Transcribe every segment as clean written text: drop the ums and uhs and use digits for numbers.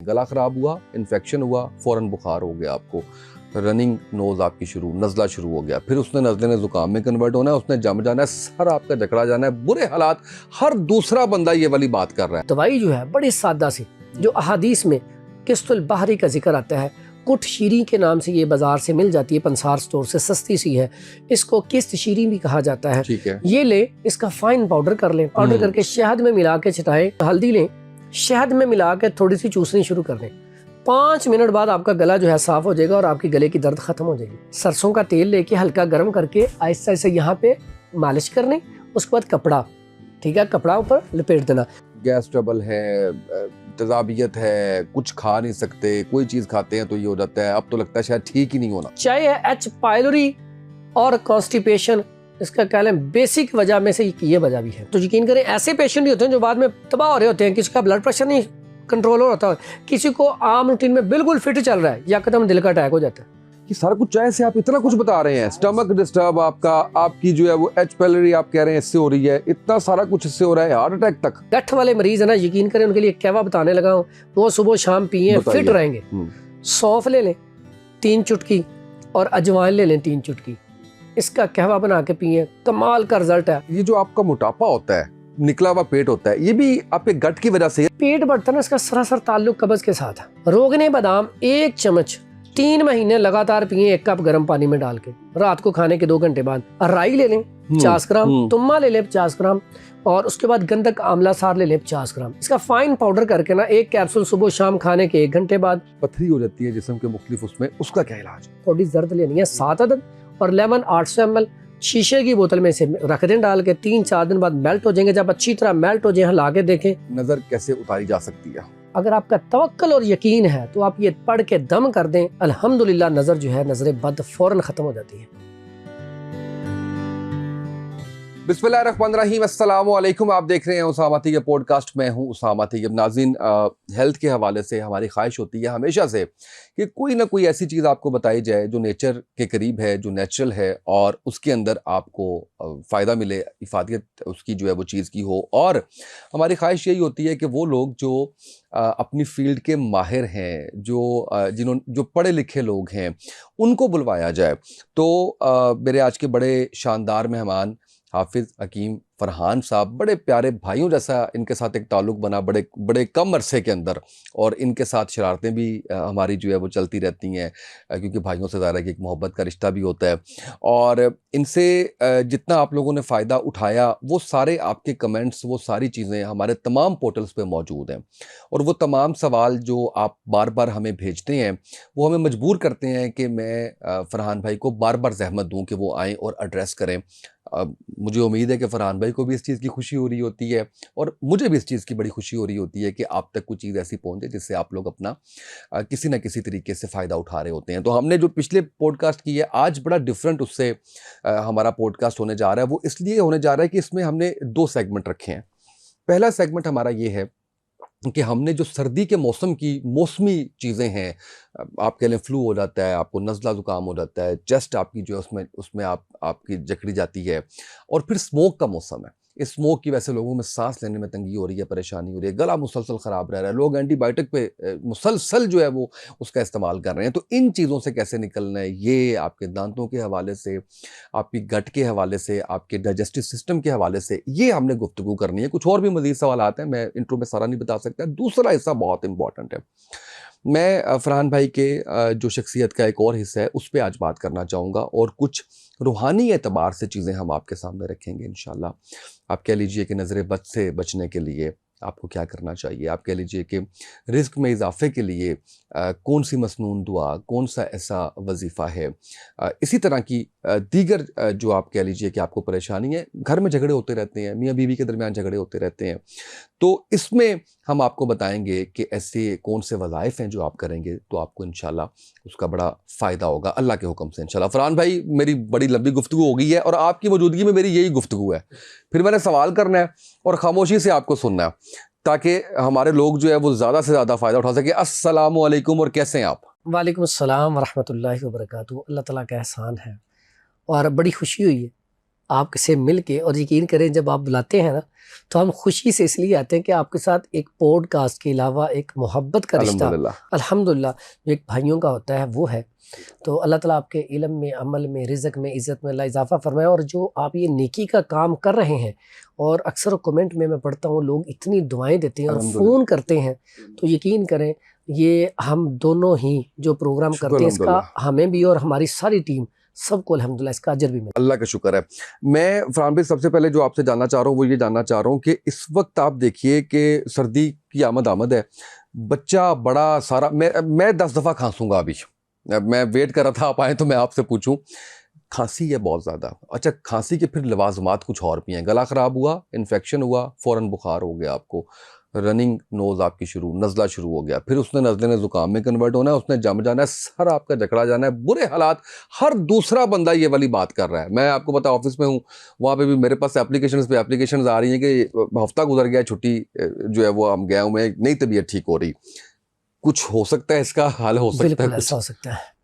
गला ख़राब हुआ, इन्फेक्शन हुआ, फ़ौरन बुखार हो गया आपको, रनिंग नोज़ आपकी शुरू, नज़ला शुरू हो गया, फिर उसने नज़ले ने ज़ुकाम में कन्वर्ट होना है, उसने जम जाना है, सर आपका जकड़ा जाना है, बुरे हालात। हर दूसरा बंदा ये वाली बात कर रहा है। दवाई जो है बड़ी सादा सी, जो अहादीस में किस्तुल बहरी का जिक्र आता है, कुट शीरी के नाम से ये बाजार से मिल जाती है, पंसार स्टोर से सस्ती सी है, इसको किस्त शीरी भी कहा जाता है। ठीक है, ये ले, इसका फाइन पाउडर कर लें, पाउडर करके शहद में मिला के छिटाएं, हल्दी लें, शहद में मिला के थोड़ी सी चूसनी शुरू कर दें। 5 मिनट बाद आपका गला जो है साफ हो जाएगा और आपकी गले की दर्द खत्म हो जाएगी। सरसों का तेल लेके हल्का गर्म करके आहिस्ता से यहाँ पे मालिश करने, उसके बाद कपड़ा, ठीक है, कपड़ा ऊपर लपेट देना। गैस ट्रबल है, तजाबियत है, कुछ खा नहीं सकते, कोई चीज़ खाते हैं तो ये हो जाता है, अब तो लगता है शायद ठीक ही नहीं होना। चाहे है एच पायलोरी और कॉन्स्टिपेशन, इसका कह लें बेसिक वजह में से ये वजह भी है। तो यकीन करें ऐसे पेशेंट भी होते हैं जो बाद में तबाह हो रहे होते हैं, किसी का ब्लड प्रेशर नहीं कंट्रोल हो रहा, किसी को आम रूटीन में बिल्कुल फिट चल रहा है, या कदम दिल का अटैक हो जाता है। कि सारा कुछ चाय से आप इतना कुछ बता रहे हैं, स्टमक डिस्टर्ब आपका, आपकी जो है वो एच पैलोरी आप कह रहे हैं इससे हो रही है, इतना सारा कुछ इससे हो रहा है, हार्ट अटैक तक। गठ वाले मरीज है ना, यकीन करें उनके लिए कहवा बताने लगा हूँ, वो सुबह शाम पिए फिट रहेंगे। सौंफ ले लें 3 चुटकी और अजवाइन ले लें 3 चुटकी, इसका कहवा बना के पिए, कमाल का रिजल्ट है। ये जो आपका मोटापा होता है, निकला हुआ पेट होता है, ये भी आपके गट की वजह से। पेट बढ़ता है, इसका सरासर ताल्लुक कब्ज के साथ है। रोगने बादाम 1 चम्मच 3 महीने लगातार पिए, 1 कप गर्म पानी में डाल के, रात को खाने के 2 घंटे बाद। राई ले लें 50 ग्राम, तुम्मा ले लें 50 ग्राम, और उसके बाद गंधक आंवला सार ले लें 50 ग्राम। इसका फाइन पाउडर करके ना 1 कैप्सूल सुबह शाम खाने के 1 घंटे बाद। पथरी हो जाती है जिस्म के मुख्तलिफ, उसमें उसका क्या इलाज? थोड़ी जर्द लेनी है 7 अदद, और लेमन 800 ml शीशे की बोतल में से रख दें डाल के, 3-4 दिन बाद मेल्ट हो जाएंगे। जब अच्छी तरह मेल्ट हो जाए, हिला के देखें। नजर कैसे उतारी जा सकती है? अगर आपका तवक्कल और यकीन है तो आप ये पढ़ के दम कर दें, अल्हम्दुलिल्लाह नजर जो है, नजर बद फौरन खत्म हो जाती है। बिस्मिल्लाहिर्रहमानिर्रहीम, अस्सलामु अलैकुम। आप देख रहे हैं उसामा तैयब पॉडकास्ट। मैं हूं उसामा तैयब। नाज़रीन, हेल्थ के हवाले से हमारी ख्वाहिश होती है हमेशा से कि कोई ना कोई ऐसी चीज़ आपको बताई जाए जो नेचर के करीब है, जो नेचुरल है, और उसके अंदर आपको फ़ायदा मिले, इफ़ादियत उसकी जो है वो चीज़ की हो। और हमारी ख्वाहिश यही होती है कि वो लोग जो अपनी फील्ड के माहिर हैं, जो पढ़े लिखे लोग हैं, उनको बुलवाया जाए। तो मेरे आज के बड़े शानदार मेहमान हाफिज़ हकीम फ़रहान साहब, बड़े प्यारे भाइयों जैसा इनके साथ एक ताल्लुक़ बना बड़े बड़े कम अरसे के अंदर, और इनके साथ शरारतें भी हमारी जो है वो चलती रहती हैं, क्योंकि भाइयों से ज़्यादा कि एक मोहब्बत का रिश्ता भी होता है। और इनसे जितना आप लोगों ने फ़ायदा उठाया, वो सारे आपके कमेंट्स, वो सारी चीज़ें हमारे तमाम पोर्टल्स पे मौजूद हैं, और वो तमाम सवाल जो आप बार बार हमें भेजते हैं, वो हमें मजबूर करते हैं कि मैं फ़रहान भाई को बार बार ज़हमत दूँ कि वो आएँ और एड्रेस करें। मुझे उम्मीद है कि फ़रहान भाई को भी इस चीज़ की खुशी हो रही होती है, और मुझे भी इस चीज़ की बड़ी खुशी हो रही होती है कि आप तक कुछ चीज़ ऐसी पहुँचे जिससे आप लोग अपना किसी न किसी तरीके से फ़ायदा उठा रहे होते हैं। तो हमने जो पिछले पॉडकास्ट की है, आज बड़ा डिफरेंट उससे हमारा पॉडकास्ट होने जा रहा है। वो इसलिए होने जा रहा है कि इसमें हमने 2 सेगमेंट रखे हैं। पहला सेगमेंट हमारा ये है कि हमने जो सर्दी के मौसम की मौसमी चीज़ें हैं, आप कह लें फ्लू हो जाता है, आपको नज़ला ज़ुकाम हो जाता है, चेस्ट आपकी जो है उसमें आपकी जकड़ी जाती है, और फिर स्मोक का मौसम है। इस स्मोक की वजह से लोगों में सांस लेने में तंगी हो रही है, परेशानी हो रही है, गला मुसलसल ख़राब रह रहा है, लोग एंटीबायोटिक पे मुसलसल जो है वो उसका इस्तेमाल कर रहे हैं। तो इन चीज़ों से कैसे निकलना है, ये आपके दांतों के हवाले से, आपकी गट के हवाले से, आपके डाइजेस्टिव सिस्टम के हवाले से, ये हमने गुफ्तगू करनी है। कुछ और भी मज़ीद सवाल आते हैं, मैं इंट्रो में सारा नहीं बता सकता। दूसरा हिस्सा बहुत इंपॉर्टेंट है। मैं फ़रहान भाई के जो शख्सियत का एक और हिस्सा है, उस पे आज बात करना चाहूँगा, और कुछ रूहानी एतबार से चीज़ें हम आपके सामने रखेंगे इंशाल्लाह। आप कह लीजिए कि नज़र बद से बचने के लिए आपको क्या करना चाहिए, आप कह लीजिए कि रिज़्क में इजाफ़े के लिए कौन सी मसनून दुआ, कौन सा ऐसा वजीफ़ा है, इसी तरह की दीगर जो आप कह लीजिए कि आपको परेशानी है, घर में झगड़े होते रहते हैं, मियाँ बीवी के दरमियान झगड़े होते रहते हैं, तो इसमें हम आपको बताएंगे कि ऐसे कौन से वज़ाइफ़ हैं जो आप करेंगे तो आपको इंशाल्लाह उसका बड़ा फ़ायदा होगा, अल्लाह के हुक्म से इंशाल्लाह। फ़रहान भाई, मेरी बड़ी लंबी गुफ्तगू हो गई है, और आपकी मौजूदगी में मेरी यही गुफ्तगू है। फिर मैंने सवाल करना है और ख़ामोशी से आपको सुनना है, ताकि हमारे लोग जो है वो ज़्यादा से ज़्यादा फ़ायदा उठा सके। अस्सलामु अलैकुम, और कैसे हैं आप? वालेकुम अस्सलाम व रहमतुल्लाहि व बरकातुहू। अल्लाह ताला का एहसान है, और बड़ी खुशी हुई है आपसे मिल के, और यकीन करें जब आप बुलाते हैं ना तो हम खुशी से इसलिए आते हैं कि आपके साथ एक पॉडकास्ट के अलावा एक मोहब्बत का रिश्ता अल्हम्दुलिल्लाह जो एक भाइयों का होता है वो है। तो अल्लाह ताला आपके इल्म में, अमल में, रिज़्क़ में, इज़्ज़त में अल्लाह इजाफ़ा फरमाए। और जो आप ये नेकी का काम कर रहे हैं, और अक्सर कमेंट में मैं पढ़ता हूँ लोग इतनी दुआएं देते हैं और फ़ोन करते हैं, तो यकीन करें ये हम दोनों ही जो प्रोग्राम करते हैं इसका हमें भी और हमारी सारी टीम सबको अल्हम्दुलिल्लाह इसका अजर भी मिला। अल्लाह का शुक्र है। मैं फरहान भाई सबसे पहले जो आपसे जानना चाह रहा हूँ वो ये जानना चाह रहा हूँ कि इस वक्त आप देखिए कि सर्दी की आमद है, बच्चा बड़ा सारा, मैं 10 दफ़ा खांसूंगा अभी। मैं वेट कर रहा था आप आए तो मैं आपसे पूछूं, खांसी है बहुत ज़्यादा। अच्छा, खांसी के फिर लवाजमात कुछ और भी हैं, गला ख़राब हुआ, इन्फेक्शन हुआ, फ़ौरन बुखार हो गया आपको, रनिंग नोज़ आपकी शुरू, नज़ला शुरू हो गया, फिर उसने नज़ले ने ज़ुकाम में कन्वर्ट होना है, उसने जम जाना है, सर आपका जकड़ा जाना है, बुरे हालात। हर दूसरा बंदा ये वाली बात कर रहा है। मैं आपको पता ऑफिस में हूँ, वहाँ पे भी मेरे पास एप्लीकेशंस आ रही हैं कि हफ्ता गुजर गया, छुट्टी जो है वो हम गया हूँ, मैं नई तबीयत ठीक हो रही। कुछ हो सकता है, इसका हल हो सकता है? बिल्कुल ऐसा हो सकता है।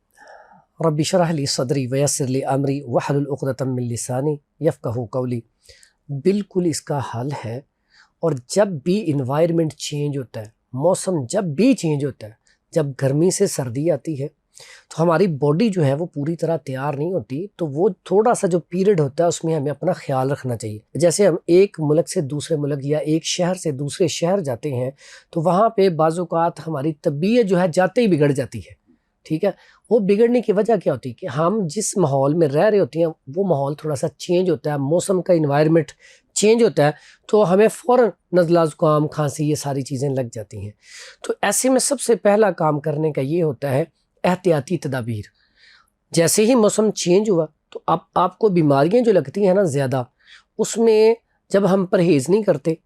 रब्बि शरह ली सदरी वयस्सिर ली अमरी वहलुल उक़दतम मिन लिसानी यफ़क़हू क़ौली। बिल्कुल इसका हल है। और जब भी इन्वायरमेंट चेंज होता है, मौसम जब भी चेंज होता है, जब गर्मी से सर्दी आती है तो हमारी बॉडी जो है वो पूरी तरह तैयार नहीं होती, तो वो थोड़ा सा जो पीरियड होता है उसमें हमें अपना ख्याल रखना चाहिए। जैसे हम एक मुल्क से दूसरे मुल्क या एक शहर से दूसरे शहर जाते हैं तो वहाँ पे बाज़-औक़ात हमारी तबीयत जो है जाते ही बिगड़ जाती है, ठीक है। वो बिगड़ने की वजह क्या होती है कि हम जिस माहौल में रह रहे होते हैं वो माहौल थोड़ा सा चेंज होता है, मौसम का इन्वायरमेंट चेंज होता है, तो हमें फ़ौरन नज़ला, ज़ुकाम, खांसी ये सारी चीज़ें लग जाती हैं। तो ऐसे में सबसे पहला काम करने का ये होता है एहतियाती तदाबीर। जैसे ही मौसम चेंज हुआ तो अब आपको बीमारियां जो लगती हैं ना ज़्यादा, उसमें जब हम परहेज़ नहीं करते,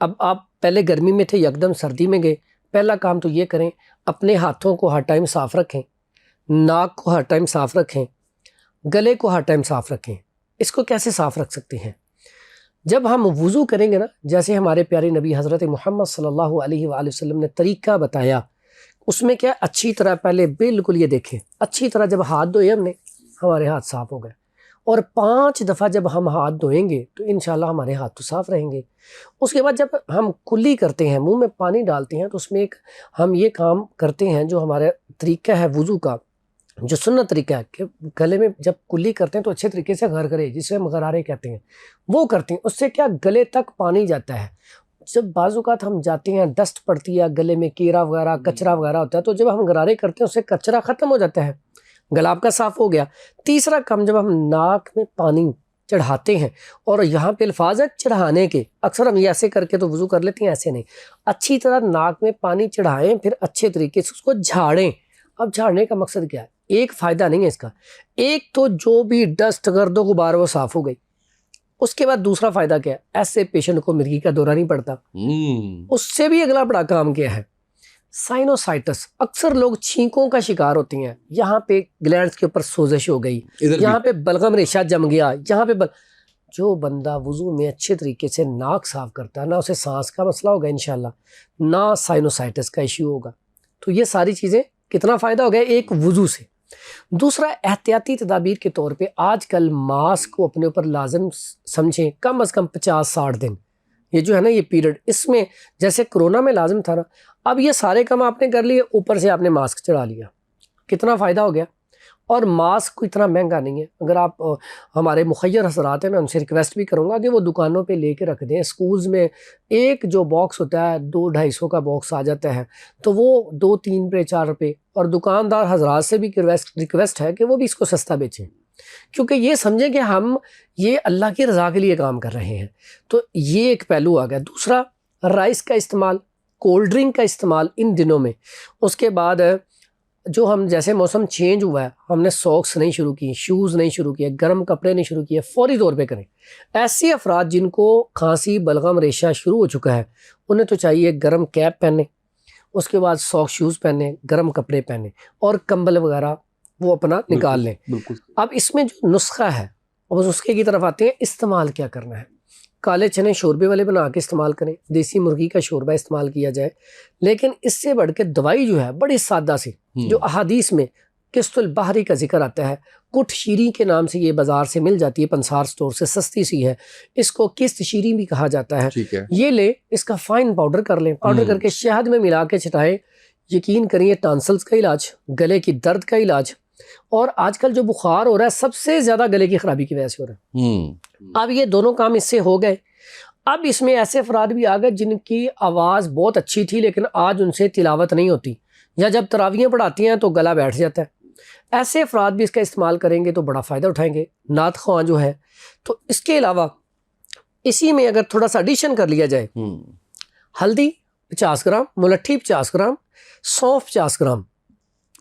अब आप पहले गर्मी में थे, यकदम सर्दी में गए, पहला काम तो ये करें अपने हाथों को हर टाइम साफ़ रखें, नाक को हर टाइम साफ़ रखें, गले को हर टाइम साफ़ रखें। इसको कैसे साफ़ रख सकते हैं? जब हम वुज़ू करेंगे ना, जैसे हमारे प्यारे नबी हज़रत मोहम्मद सल्लल्लाहु अलैहि वसल्लम ने तरीका बताया, उसमें क्या अच्छी तरह पहले बिल्कुल ये देखें, अच्छी तरह जब हाथ धोए हमने, हमारे हाथ साफ़ हो गए। और 5 दफ़ा जब हम हाथ धोएंगे तो इंशाल्लाह हमारे हाथ तो साफ़ रहेंगे। उसके बाद जब हम कुल्ली करते हैं, मुंह में पानी डालते हैं, तो उसमें एक हम ये काम करते हैं जो हमारा तरीका है वुज़ू का, जो सुन्नत तरीका है कि गले में जब कुल्ली करते हैं तो अच्छे तरीके से गरगरे, जिसे हम गरारे कहते हैं, वो करते हैं। उससे क्या गले तक पानी जाता है। जब बाज़-औक़ात हम जाते हैं, डस्ट पड़ती है गले में, कीड़ा वगैरह, कचरा वगैरह होता है, तो जब हम गरारे करते हैं उससे कचरा ख़त्म हो जाता है, गला आपका साफ़ हो गया। तीसरा काम, जब हम नाक में पानी चढ़ाते हैं, और यहाँ पे अल्फाज है चढ़ाने के, अक्सर हम ये ऐसे करके तो वुज़ू कर लेते हैं, ऐसे नहीं, अच्छी तरह नाक में पानी चढ़ाएं, फिर अच्छे तरीके से उसको झाड़ें। अब झाड़ने का मकसद क्या है? एक फ़ायदा नहीं है इसका, एक तो जो भी डस्ट, गर्द, गुबार वो साफ़ हो गई। उसके बाद दूसरा फ़ायदा क्या है? ऐसे पेशेंट को मिर्गी का दौरा नहीं पड़ता। उससे भी अगला बड़ा काम क्या है? साइनोसाइटिस। अक्सर लोग छींकों का शिकार होते हैं, यहाँ पे ग्लैंड्स के ऊपर सोजिश हो गई, यहाँ पे बलगम रेशा जम गया, यहाँ पे जो बंदा वुज़ू में अच्छे तरीके से नाक साफ़ करता है ना, उसे सांस का मसला होगा इंशाल्लाह, ना साइनोसाइटिस का इश्यू होगा। तो ये सारी चीज़ें कितना फ़ायदा हो गया एक वुज़ू से। दूसरा, एहतियाती तदाबीर के तौर पे आजकल मास्क को अपने ऊपर लाजम समझें, कम अज़ कम 50-60 दिन, ये जो है ना ये पीरियड, इसमें जैसे कोरोना में लाजम था ना, अब ये सारे काम आपने कर लिए, ऊपर से आपने मास्क चढ़ा लिया, कितना फ़ायदा हो गया। और मास्क को इतना महंगा नहीं है। अगर आप हमारे मुखय्यर हज़रात हैं, मैं उनसे रिक्वेस्ट भी करूँगा कि वो दुकानों पे लेके रख दें। स्कूल्स में एक जो बॉक्स होता है 200-250 का बॉक्स आ जाता है, तो वो 2-3 रुपये 4 रुपये, और दुकानदार हज़रात से भी रिक्वेस्ट है कि वो भी इसको सस्ता बेचें, क्योंकि ये समझें कि हम ये अल्लाह की रज़ा के लिए काम कर रहे हैं। तो ये एक पहलू आ गया। दूसरा, राइस का इस्तेमाल, कोल्ड ड्रिंक का इस्तेमाल इन दिनों में। उसके बाद जो हम जैसे मौसम चेंज हुआ है, हमने सॉक्स नहीं शुरू की, शूज़ नहीं शुरू किए, गर्म कपड़े नहीं शुरू किए, फौरी तौर पे करें। ऐसे अफराद जिनको खांसी, बलगम, रेशा शुरू हो चुका है, उन्हें तो चाहिए गर्म कैप पहने, उसके बाद सॉक्स शूज़ पहने, गर्म कपड़े पहने, और कंबल वगैरह वो अपना निकाल लें। अब इसमें जो नुस्खा है, अब उस नुस्खे की तरफ आते हैं। इस्तेमाल क्या करना है? काले चने शोरबे वाले बना के इस्तेमाल करें, देसी मुर्गी का शोरबा इस्तेमाल किया जाए। लेकिन इससे बढ़ के दवाई जो है बड़ी सादा सी, जो अहादीस में किस्तुल बहरी का जिक्र आता है। कुट शीरी के नाम से ये बाज़ार से मिल जाती है, पंसार स्टोर से, सस्ती सी है। इसको किस्त शीरी भी कहा जाता है। ठीक है। ये ले, इसका फाइन पाउडर कर लें। पाउडर करके शहद में मिला के छिटाएं। यकीन करिए टॉन्सिल्स का इलाज, गले की दर्द का इलाज, और आजकल जो बुखार हो रहा है सबसे ज़्यादा गले की खराबी की वजह से हो रहा है। अब ये दोनों काम इससे हो गए। अब इसमें ऐसे अफराद भी आ गए जिनकी आवाज़ बहुत अच्छी थी लेकिन आज उनसे तिलावत नहीं होती, या जब तरावियाँ पढ़ाती हैं तो गला बैठ जाता है। ऐसे अफराद भी इसका इस्तेमाल करेंगे तो बड़ा फ़ायदा उठाएंगे। नात ख्वां जो है, तो इसके अलावा इसी में अगर थोड़ा सा एडिशन कर लिया जाए, हल्दी 50 ग्राम, मुलट्ठी 50 ग्राम, सौंफ 50 ग्राम,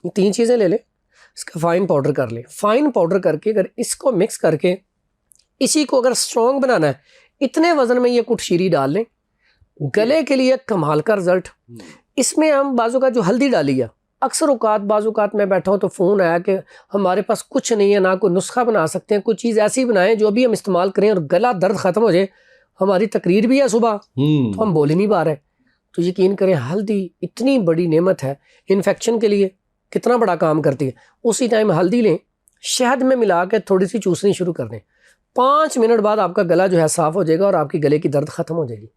ये 3 चीज़ें ले लें। इसका फ़ाइन पाउडर कर लें। फ़ाइन पाउडर करके अगर इसको मिक्स करके इसी को अगर स्ट्रॉन्ग बनाना है, इतने वज़न में ये कुटशीरी डाल लें। गले के लिए कमाल का रिजल्ट। इसमें हम बाजू का जो हल्दी डाली है, अक्सर औकात बाज़-औकात मैं बैठा हूँ तो फ़ोन आया कि हमारे पास कुछ नहीं है, ना कोई नुस्खा बना सकते हैं, कुछ चीज़ ऐसी बनाएं जो भी हम इस्तेमाल करें और गला दर्द ख़त्म हो जाए। हमारी तकरीर भी है सुबह, तो हम बोल ही नहीं पा रहे। तो यकीन करें, हल्दी इतनी बड़ी नेमत है इन्फेक्शन के लिए, कितना बड़ा काम करती है। उसी टाइम हल्दी लें, शहद में मिला के थोड़ी सी चूसनी शुरू कर दें। 5 मिनट बाद आपका गला जो है साफ़ हो जाएगा और आपकी गले की दर्द ख़त्म हो जाएगी।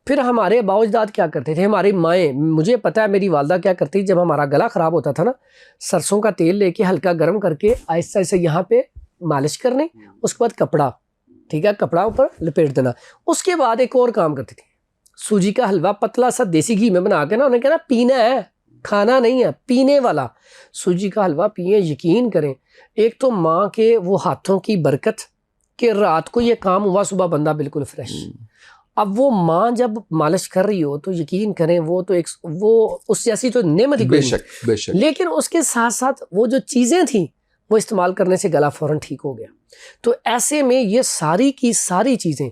फिर हमारे बाउजदाद क्या करते थे, हमारी माएँ, मुझे पता है मेरी वालदा क्या करती, जब हमारा गला ख़राब होता था ना, सरसों का तेल लेके हल्का गर्म करके आहिस्ता आहिस्ता यहाँ पे मालिश करने, उसके बाद कपड़ा, ठीक है, कपड़ा ऊपर लपेट देना। उसके बाद एक और काम करती थी, सूजी का हलवा पतला सा देसी घी में बना के ना, उन्हें कहना पीना है, खाना नहीं है, पीने वाला सूजी का हलवा पिए। यकीन करें, एक तो माँ के वो हाथों की बरकत कि रात को ये काम हुआ, सुबह बंदा बिल्कुल फ्रेश। अब वो माँ जब मालिश कर रही हो तो यकीन करें वो तो एक वो उस जैसी तो नेमत ही कोई नहीं। बेशक बेशक। लेकिन उसके साथ साथ वो जो चीज़ें थी वो इस्तेमाल करने से गला फ़ौरन ठीक हो गया। तो ऐसे में ये सारी की सारी चीज़ें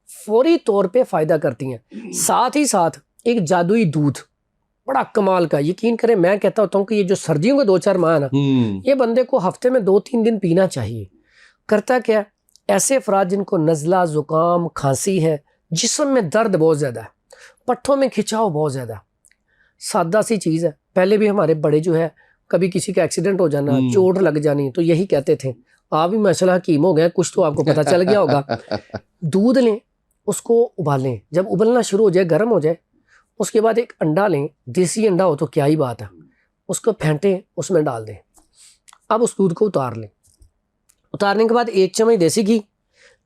फौरी तौर पे फ़ायदा करती हैं। साथ ही साथ एक जादुई दूध बड़ा कमाल का, यकीन करें मैं कहता होता हूँ कि ये जो सर्दियों के 2-4 माह है ना, ये बंदे को हफ्ते में 2-3 दिन पीना चाहिए। करता क्या, ऐसे अफराद जिनको नज़ला, ज़ुकाम, खांसी है, जिस्म में दर्द बहुत ज़्यादा है, पट्ठों में खिंचाव बहुत ज़्यादा, सादा सी चीज़ है। पहले भी हमारे बड़े जो है, कभी किसी का एक्सीडेंट हो जाना, चोट लग जानी, तो यही कहते थे। आप भी माशाल्लाह हकीम हो गए, कुछ तो आपको पता चल गया होगा। दूध लें, उसको उबालें, जब उबलना शुरू हो जाए, गर्म हो जाए, उसके बाद एक अंडा लें, देसी अंडा हो तो क्या ही बात है, उसको फेंटें, उसमें डाल दें। अब उस दूध को उतार लें। उतारने के बाद 1 चम्मच देसी घी,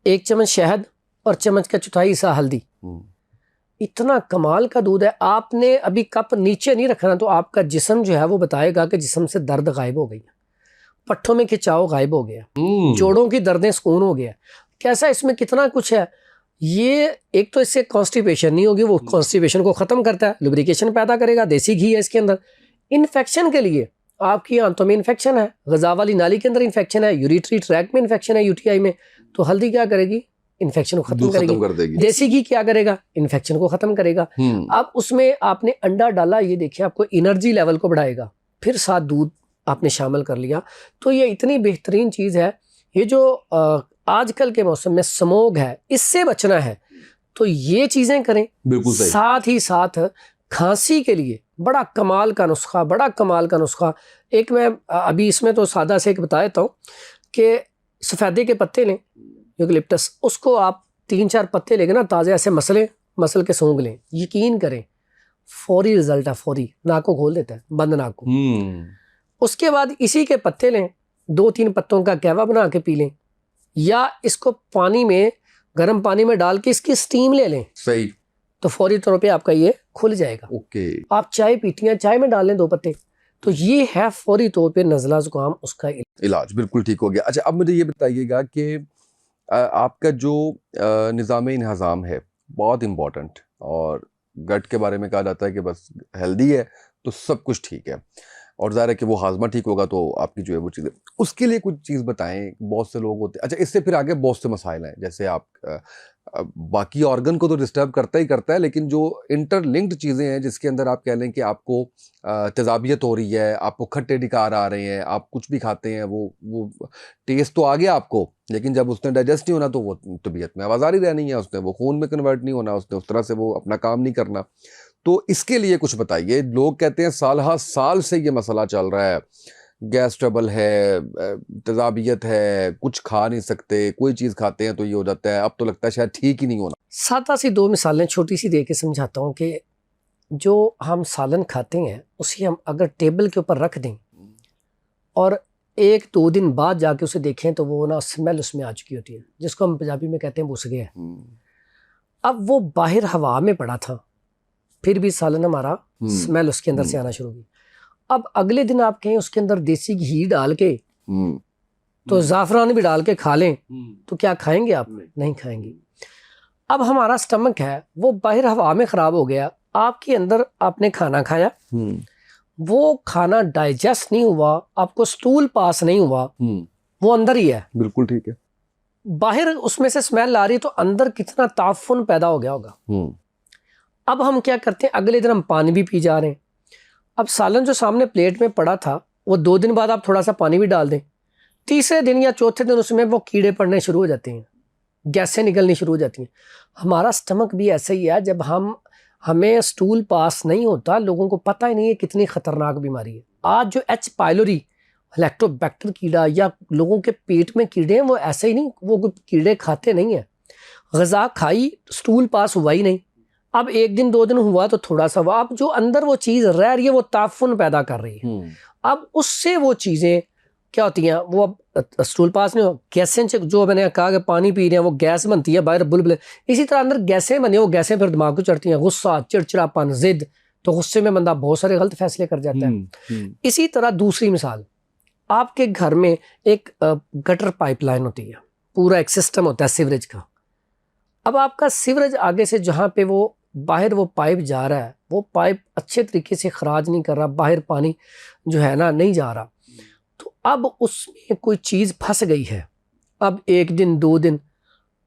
1 चम्मच शहद और चम्मच का चौथाई हिस्सा हल्दी। इतना कमाल का दूध है। आपने अभी कप नीचे नहीं रखना, तो आपका जिस्म जो है वो बताएगा कि जिस्म से दर्द गायब हो गई, पट्ठों में खिंचाव गायब हो गया, जोड़ों की दर्दें सुकून हो गया। कैसा इसमें कितना कुछ है। ये एक तो इससे कॉन्स्टिपेशन नहीं होगी, वो कॉन्स्टिपेशन को ख़त्म करता है, लुब्रिकेशन पैदा करेगा। देसी घी है इसके अंदर। इन्फेक्शन के लिए, आपकी आंतों में इन्फेक्शन है, गज़ा वाली नाली के अंदर इन्फेक्शन है, यूरिटरी ट्रैक्ट में इन्फेक्शन है, यूटीआई में, तो हल्दी क्या करेगी, इन्फेक्शन को खत्म करेगी। देसी घी क्या करेगा, इन्फेक्शन को खत्म करेगा। अब उसमें आपने अंडा डाला, ये देखिए आपको एनर्जी लेवल को बढ़ाएगा। फिर साथ दूध आपने शामिल कर लिया, तो ये इतनी बेहतरीन चीज़ है। ये जो आजकल के मौसम में स्मोग है, इससे बचना है तो ये चीज़ें करें। बिल्कुल सही। साथ ही साथ खांसी के लिए बड़ा कमाल का नुस्खा, बड़ा कमाल का नुस्खा। एक मैं अभी इसमें तो सादा से एक बता देता हूँ कि सफ़ेदे के पत्ते लें, यूकलिप्टस, उसको आप 3-4 पत्ते लेके ना ताज़े ऐसे मसल के सूंघ लें। यकीन करें फौरी रिजल्ट है, फौरी। नाक को खोल देता है, बंद नाक को। उसके बाद इसी के पत्ते लें, 2-3 पत्तों का कहवा बना के पी लें, या इसको पानी में, गर्म पानी में डाल के इसकी स्टीम ले लें। सही। तो फौरी तौर पे आपका ये खुल जाएगा। ओके। आप चाय पीती हैं, चाय में डाल लें 2 पत्ते, तो ये है फौरी तौर पे नज़ला ज़ुकाम उसका इलाज बिल्कुल ठीक हो गया। अच्छा, अब मुझे ये बताइएगा कि आपका जो निज़ाम इंहज़ाम है बहुत इम्पोर्टेंट, और गट के बारे में कहा जाता है कि बस हेल्दी है तो सब कुछ ठीक है, और ज़ाहिर है कि वो हाजमा ठीक होगा तो आपकी जो है वो चीज़ें, उसके लिए कुछ चीज़ बताएं। बहुत से लोग होते हैं, अच्छा इससे फिर आगे बहुत से मसाइल हैं, जैसे आप बाकी ऑर्गन को तो डिस्टर्ब करता ही करता है, लेकिन जो इंटरलिंक्ड चीज़ें हैं जिसके अंदर आप कह लें कि आपको तेज़ाबियत हो रही है, आपको खट्टे डिकार आ रहे हैं, आप कुछ भी खाते हैं वो टेस्ट तो आ गया आपको, लेकिन जब उसने डाइजेस्ट नहीं होना तो वो तबीयत में आवाज़ारी रहनी है, उसने वो खून में कन्वर्ट नहीं होना, उसने उस तरह से वो अपना काम नहीं करना। तो इसके लिए कुछ बताइए। लोग कहते हैं साल हा साल से ये मसला चल रहा है, गैस ट्रबल है, तेजाबियत है, कुछ खा नहीं सकते, कोई चीज़ खाते हैं तो ये हो जाता है, अब तो लगता है शायद ठीक ही नहीं होना। सादा सी दो मिसालें छोटी सी दे के समझाता हूँ कि जो हम सालन खाते हैं उसे हम अगर टेबल के ऊपर रख दें और 1-2 दिन बाद जाके उसे देखें तो वो ना स्मेल उसमें आ चुकी होती है, जिसको हम पंजाबी में कहते हैं बुस गया। अब वो बाहर हवा में पड़ा था, फिर भी सालन हमारा स्मेल उसके अंदर से आना शुरू हुई। अब अगले दिन आप कहें उसके अंदर देसी घी डाल के तो ज़ाफ़रान भी डाल के खा लें तो क्या खाएंगे आप? नहीं खाएंगे। अब हमारा स्टमक है वो बाहर हवा में ख़राब हो गया, आपके अंदर आपने खाना खाया, वो खाना डाइजेस्ट नहीं हुआ, आपको स्टूल पास नहीं हुआ, वो अंदर ही है। बिल्कुल ठीक है। बाहर उसमें से स्मेल आ रही तो अंदर कितना ताफुन पैदा हो गया होगा। अब हम क्या करते हैं, अगले दिन हम पानी भी पी जा रहे हैं। अब सालन जो सामने प्लेट में पड़ा था वो 2 दिन बाद आप थोड़ा सा पानी भी डाल दें, तीसरे दिन या चौथे दिन उसमें वो कीड़े पड़ने शुरू हो जाते हैं, गैसें निकलनी शुरू हो जाती हैं। हमारा स्टमक भी ऐसा ही है, जब हमें स्टूल पास नहीं होता, लोगों को पता ही नहीं है कितनी ख़तरनाक बीमारी है। आज जो एच पायलोरी हेलिकोबैक्टर कीड़ा या लोगों के पेट में कीड़े हैं, वो ऐसे ही नहीं, वो कीड़े खाते नहीं हैं, ग़िज़ा खाई स्टूल पास हुआ ही नहीं। अब 1 दिन 2 दिन हुआ तो थोड़ा सा हुआ, अब जो अंदर वो चीज़ रह रही है वो ताफुन पैदा कर रही है। अब उससे वो चीज़ें क्या होती हैं, वो अब स्टूल पास नहीं हो, गैसें, जो मैंने कहा कि पानी पी रहे हैं वो गैस बनती है बाहर बुलबुले, इसी तरह अंदर गैसें बनी, वो गैसें फिर दिमाग को चढ़ती हैं, गुस्सा, चिड़चिड़ापन, जिद, तो गुस्से में बंदा बहुत सारे गलत फैसले कर जाता है। इसी तरह दूसरी मिसाल, आपके घर में एक गटर पाइपलाइन होती है, पूरा एक सिस्टम होता है सीवरेज का। अब आपका सीवरेज आगे से जहाँ पे वो बाहर वो पाइप जा रहा है, वो पाइप अच्छे तरीके से खराज नहीं कर रहा, बाहर पानी जो है ना नहीं जा रहा, तो अब उसमें कोई चीज़ फंस गई है। अब 1 दिन 2 दिन,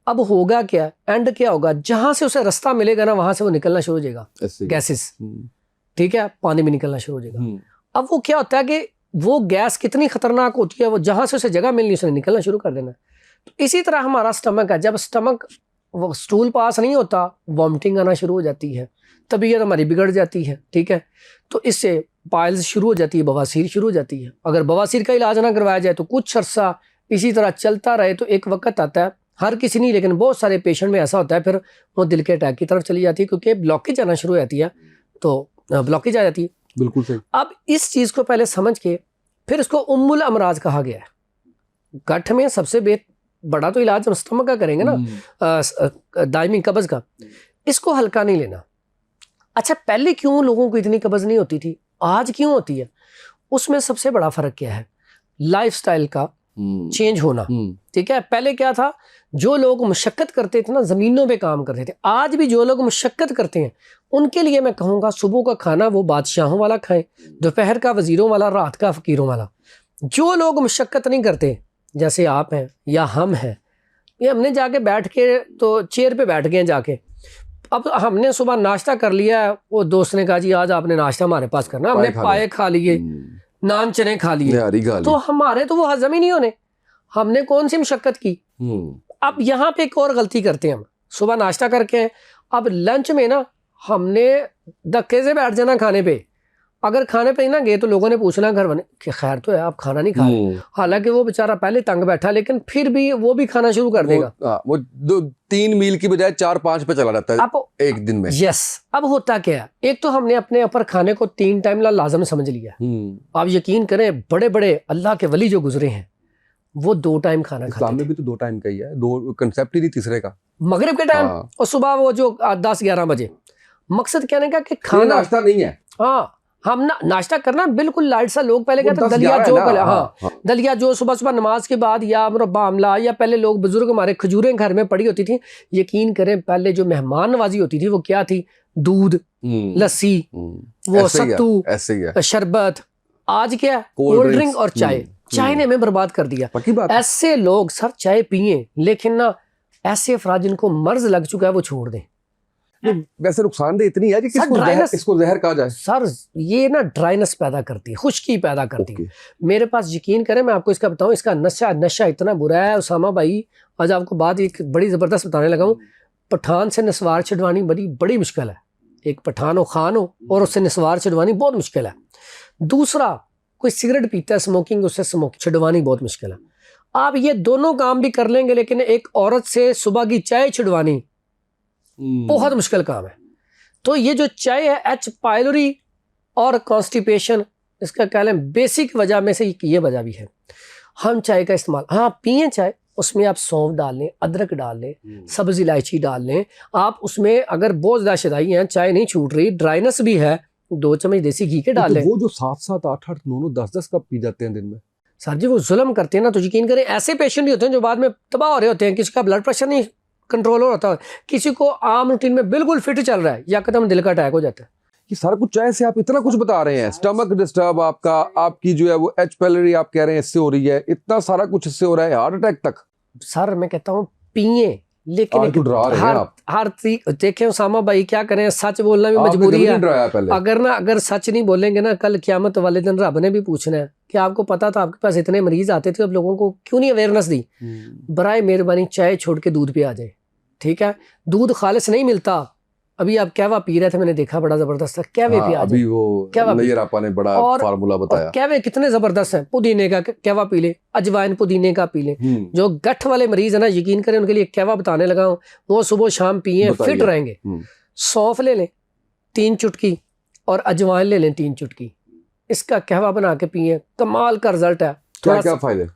अब होगा क्या, एंड क्या होगा, जहाँ से उसे रास्ता मिलेगा ना वहाँ से वो निकलना शुरू हो जाएगा, गैसेस, ठीक है, पानी भी निकलना शुरू हो जाएगा। अब वो क्या होता है कि वो गैस कितनी खतरनाक होती है, वो जहाँ से उसे जगह मिलनी उसने निकलना शुरू कर देना। तो इसी तरह हमारा स्टमक है, जब स्टमक वो स्टूल पास नहीं होता, वॉमिटिंग आना शुरू हो जाती है, तबीयत हमारी बिगड़ जाती है, ठीक है, तो इससे पाइल्स शुरू हो जाती है, बवासीर शुरू हो जाती है। अगर बवासीर का इलाज ना करवाया जाए तो कुछ अर्सा इसी तरह चलता रहे तो एक वक्त आता है, हर किसी नहीं लेकिन बहुत सारे पेशेंट में ऐसा होता है, फिर वो दिल के अटैक की तरफ चली जाती है, क्योंकि ब्लॉकेज आना शुरू हो जाती है, तो ब्लॉकेज आ जाती है। बिल्कुल सही। अब इस चीज़ को पहले समझ के फिर इसको उम्मुल अमराज कहा गया है। गठ में सबसे बड़ा तो इलाज हम स्टमक का करेंगे ना, दायमी कब्ज़ का, इसको हल्का नहीं लेना। अच्छा, पहले क्यों लोगों को इतनी कब्ज़ नहीं होती थी, आज क्यों होती है? उसमें सबसे बड़ा फ़र्क क्या है, लाइफस्टाइल का चेंज होना, ठीक है। पहले क्या था, जो लोग मुशक्क़त करते थे ना, ज़मीनों पे काम करते थे, आज भी जो लोग मुशक्क़त करते हैं उनके लिए मैं कहूँगा सुबह का खाना वो बादशाहों वाला खाएं, दोपहर का वज़ीरों वाला, रात का फ़कीरों वाला। जो लोग मुशक्क़त नहीं करते, जैसे आप हैं या हम हैं, ये हमने जाके बैठ के तो चेयर पे बैठ गए जाके, अब हमने सुबह नाश्ता कर लिया, वो दोस्त ने कहा जी आज आपने नाश्ता हमारे पास करना, हमने पाए खा लिए, नान चने खा लिए, तो हमारे तो वो हजम ही नहीं होने, हमने कौन सी मुशक्कत की। अब यहाँ पे एक और गलती करते हैं हम, सुबह नाश्ता करके अब लंच में ना हमने धक्के से बैठ जाना खाने पे, अगर खाने पे ना गए तो लोगों ने पूछना घर वाले कि खैर तो है आप खाना नहीं खा रहे, हालांकि वो बेचारा पहले तंग बैठा लेकिन फिर भी वो भी खाना शुरू कर देगा, वो 2-3 मील की बजाय 4-5 पे चला जाता है एक दिन में। यस, अब होता क्या है, एक तो हमने अपने ऊपर खाने को 3 टाइम लाजम समझ लिया। आप यकीन करें, बड़े बड़े अल्लाह के वली जो गुजरे हैं वो 2 टाइम खाना खाते हैं। में भी तो 2 टाइम का ही है, 2 कंसेप्ट ही नहीं तीसरे का, मगरिब के टाइम और सुबह वो जो 10-11 बजे। मकसद कहने का कि खाना नाश्ता नहीं है, हाँ हम ना नाश्ता करना बिल्कुल लाइट सा। लोग पहले कहते दलिया जो, पहले हाँ दलिया जो सुबह सुबह नमाज के बाद, या मुरब्बा आमला, या पहले लोग बुजुर्ग हमारे खजूरें घर में पड़ी होती थी। यकीन करें पहले जो मेहमान नवाजी होती थी वो क्या थी, दूध, लस्सी, वो सत्तू, शरबत। आज क्या, कोल्ड ड्रिंक और चाय। चाय ने हमें बर्बाद कर दिया। ऐसे लोग सर चाय पिए, लेकिन ना ऐसे अफराद जिनको मर्ज लग चुका है वो छोड़ दें। वैसे नुकसानदेह इतनी है कि इसको जहर कहा जाए। सर ये ना ड्राइनेस पैदा करती है, खुश्की पैदा करती है। मेरे पास यकीन करें मैं आपको इसका बताऊं, इसका नशा इतना बुरा है उसामा भाई। आज आपको बात एक बड़ी ज़बरदस्त बताने लगा हूँ। पठान से नस्वार छुड़वानी बड़ी मुश्किल है। एक पठान हो, खान हो, और उससे नस्वार छुड़वानी बहुत मुश्किल है। दूसरा, कोई सिगरेट पीता है स्मोकिंग, उससे स्मोक छिड़वानी बहुत मुश्किल है। आप ये दोनों काम भी कर लेंगे, लेकिन एक औरत से सुबह की चाय छिड़वानी बहुत मुश्किल काम है। तो ये जो चाय है, एच पायलोरी और कॉन्स्टिपेशन, इसका कह लें बेसिक वजह में से ये वजह भी है। हम चाय का इस्तेमाल, हाँ पिए चाय, उसमें आप सौंफ डाल लें, अदरक डाल लें, सब्ज इलायची डाल लें। आप उसमें अगर बहुत ज़्यादा शदाई हैं, चाय नहीं छूट रही, ड्राइनेस भी है, 2 चम्मच देसी घी के डाल लें। वो जो 7-7, 8-8, 9-9, 10-10 कप पी जाते हैं दिन में, सर जी वो जुल्म करते हैं ना। तो यकीन करें ऐसे पेशेंट ही होते हैं जो बाद में तबाह हो रहे होते हैं। किसी का ब्लड प्रेशर नहीं कंट्रोल हो रहा, किसी को आम रूटीन में बिल्कुल फिट चल रहा है, या कदम दिल का अटैक हो जाता है। ये सारा कुछ चाय से आप इतना कुछ बता रहे हैं, स्टमक डिस्टर्ब आपका, आपकी जो है वो एच पैलोरी आप कह रहे हैं इससे हो रही है, इतना सारा कुछ इससे हो रहा है, हार्ट अटैक तक। सर मैं कहता हूँ पिए, लेकिन हर देखें उसामा भाई क्या करें, सच बोलना भी मजबूरी है। अगर सच नहीं बोलेंगे ना, कल क़यामत वाले दिन रब ने भी पूछना है कि आपको पता था आपके पास इतने मरीज आते थे, अब लोगों को क्यों नहीं अवेयरनेस दी। बराए मेहरबानी चाय छोड़ के दूध पे आ जाए, ठीक है। दूध खालिस नहीं मिलता। अभी आप कहवा पी रहे थे, मैंने देखा बड़ा जबरदस्त है, कहवे पे आ जाए। अभी वो नैयर आपा ने बड़ा फार्मूला बताया। कहवे कितने जबरदस्त हैं, पुदीने का कहवा पी ले, अजवाइन पुदीने का पी ले। जो गठ वाले मरीज है ना, यकीन करें उनके लिए कहवा बताने लगा हूँ, वो सुबह शाम पिए, फिट रहेंगे। सौंफ ले लें 3 चुटकी और अजवाइन ले लें 3 चुटकी, इसका कहवा बना के पिए, कमाल का रिजल्ट है। क्या फायदे?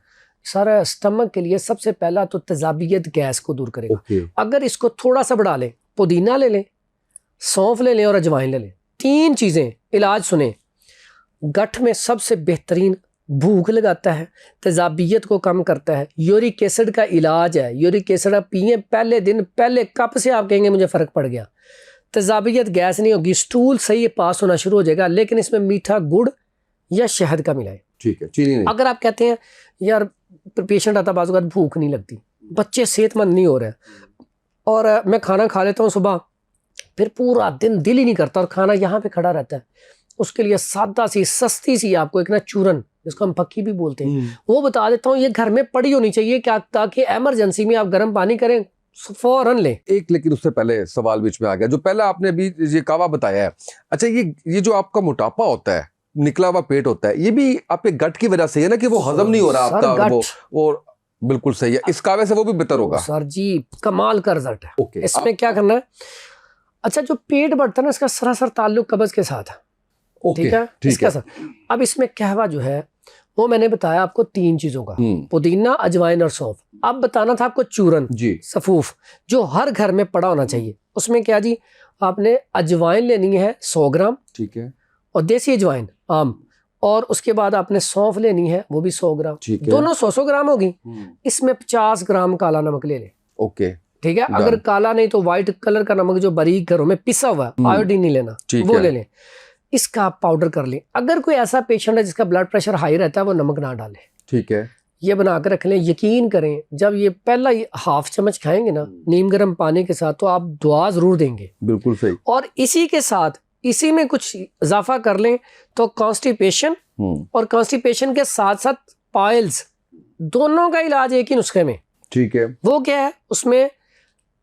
सारा स्टमक के लिए सबसे पहला तो तेजाबियत, गैस को दूर करेगा। अगर इसको थोड़ा सा बढ़ा लें, पुदीना ले लें, सौंफ ले लें और अजवाइन ले लें, 3 चीज़ें। इलाज सुने, गठ में सबसे बेहतरीन, भूख लगाता है, तेजाबियत को कम करता है, यूरिक एसिड का इलाज है। यूरिक एसिड आप पिए, पहले दिन पहले कप से आप कहेंगे मुझे फ़र्क पड़ गया। तेजाबियत, गैस नहीं होगी, स्टूल सही पास होना शुरू हो जाएगा। लेकिन इसमें मीठा गुड़ या शहद का मिलाए, ठीक है, चीनी नहीं। अगर आप कहते हैं यार पेशेंट आता बाजू का भूख नहीं लगती, बच्चे सेहतमंद नहीं हो रहे, और मैं खाना खा लेता हूँ सुबह, फिर पूरा दिन दिल ही नहीं करता और खाना यहाँ पे खड़ा रहता है, उसके लिए सादा सी सस्ती सी आपको एक ना चूरन, जिसको हम पक्की भी बोलते हैं, वो बता देता हूँ। ये घर में पड़ी होनी चाहिए क्या, ताकि इमरजेंसी में आप गर्म पानी करें, फौरन लें। एक लेकिन उससे पहले सवाल बीच में आ गया, जो पहले आपने अभी ये कावा बताया है, अच्छा ये जो आपका मोटापा होता है, निकला हुआ पेट होता है, ये भी आपके गट की वजह से है ना, कि वो हजम नहीं हो रहा आपका, वो बिल्कुल सही है। इस कावे से वो भी बेहतर होगा। सर जी कमाल का रिजल्ट है। इसमें क्या करना है, अच्छा जो पेट बढ़ता है ना, इसका सरासर ताल्लुक कब्ज के साथ है, ठीक है, इसका साथ। अब इसमें कहवा जो है वो मैंने बताया आपको 3 चीजों का, पुदीना, अजवाइन और सौंफ। अब बताना था आपको चूरन जी, सफूफ, जो हर घर में पड़ा होना चाहिए। उसमें क्या जी, आपने अजवाइन लेनी है 100 ग्राम, ठीक है, और देसी अजवाइन आम, और उसके बाद आपने सौंफ लेनी है, वो भी 100 ग्राम, दोनों 100 ग्राम होगी। इसमें 50 ग्राम काला नमक ले लें, ओके, ठीक है। अगर काला नहीं तो व्हाइट कलर का नमक, जो बारीक घरों में पिसा हुआ है, आयोडीन नहीं लेना, वो ले लें। इसका आप पाउडर कर लें। अगर कोई ऐसा पेशेंट है जिसका ब्लड प्रेशर हाई रहता है, वो नमक ना डाले, ठीक है, ये बना कर रख लें। यकीन करें जब ये पहला हाफ चम्मच खाएंगे ना नीम गर्म पानी के साथ, तो आप दुआ जरूर देंगे। बिल्कुल सही। और इसी के साथ इसी में कुछ इजाफा कर लें तो कॉन्स्टिपेशन, और कॉन्स्टिपेशन के साथ साथ पाइल्स, दोनों का इलाज एक ही नुस्खे में, ठीक है। वो क्या है, उसमें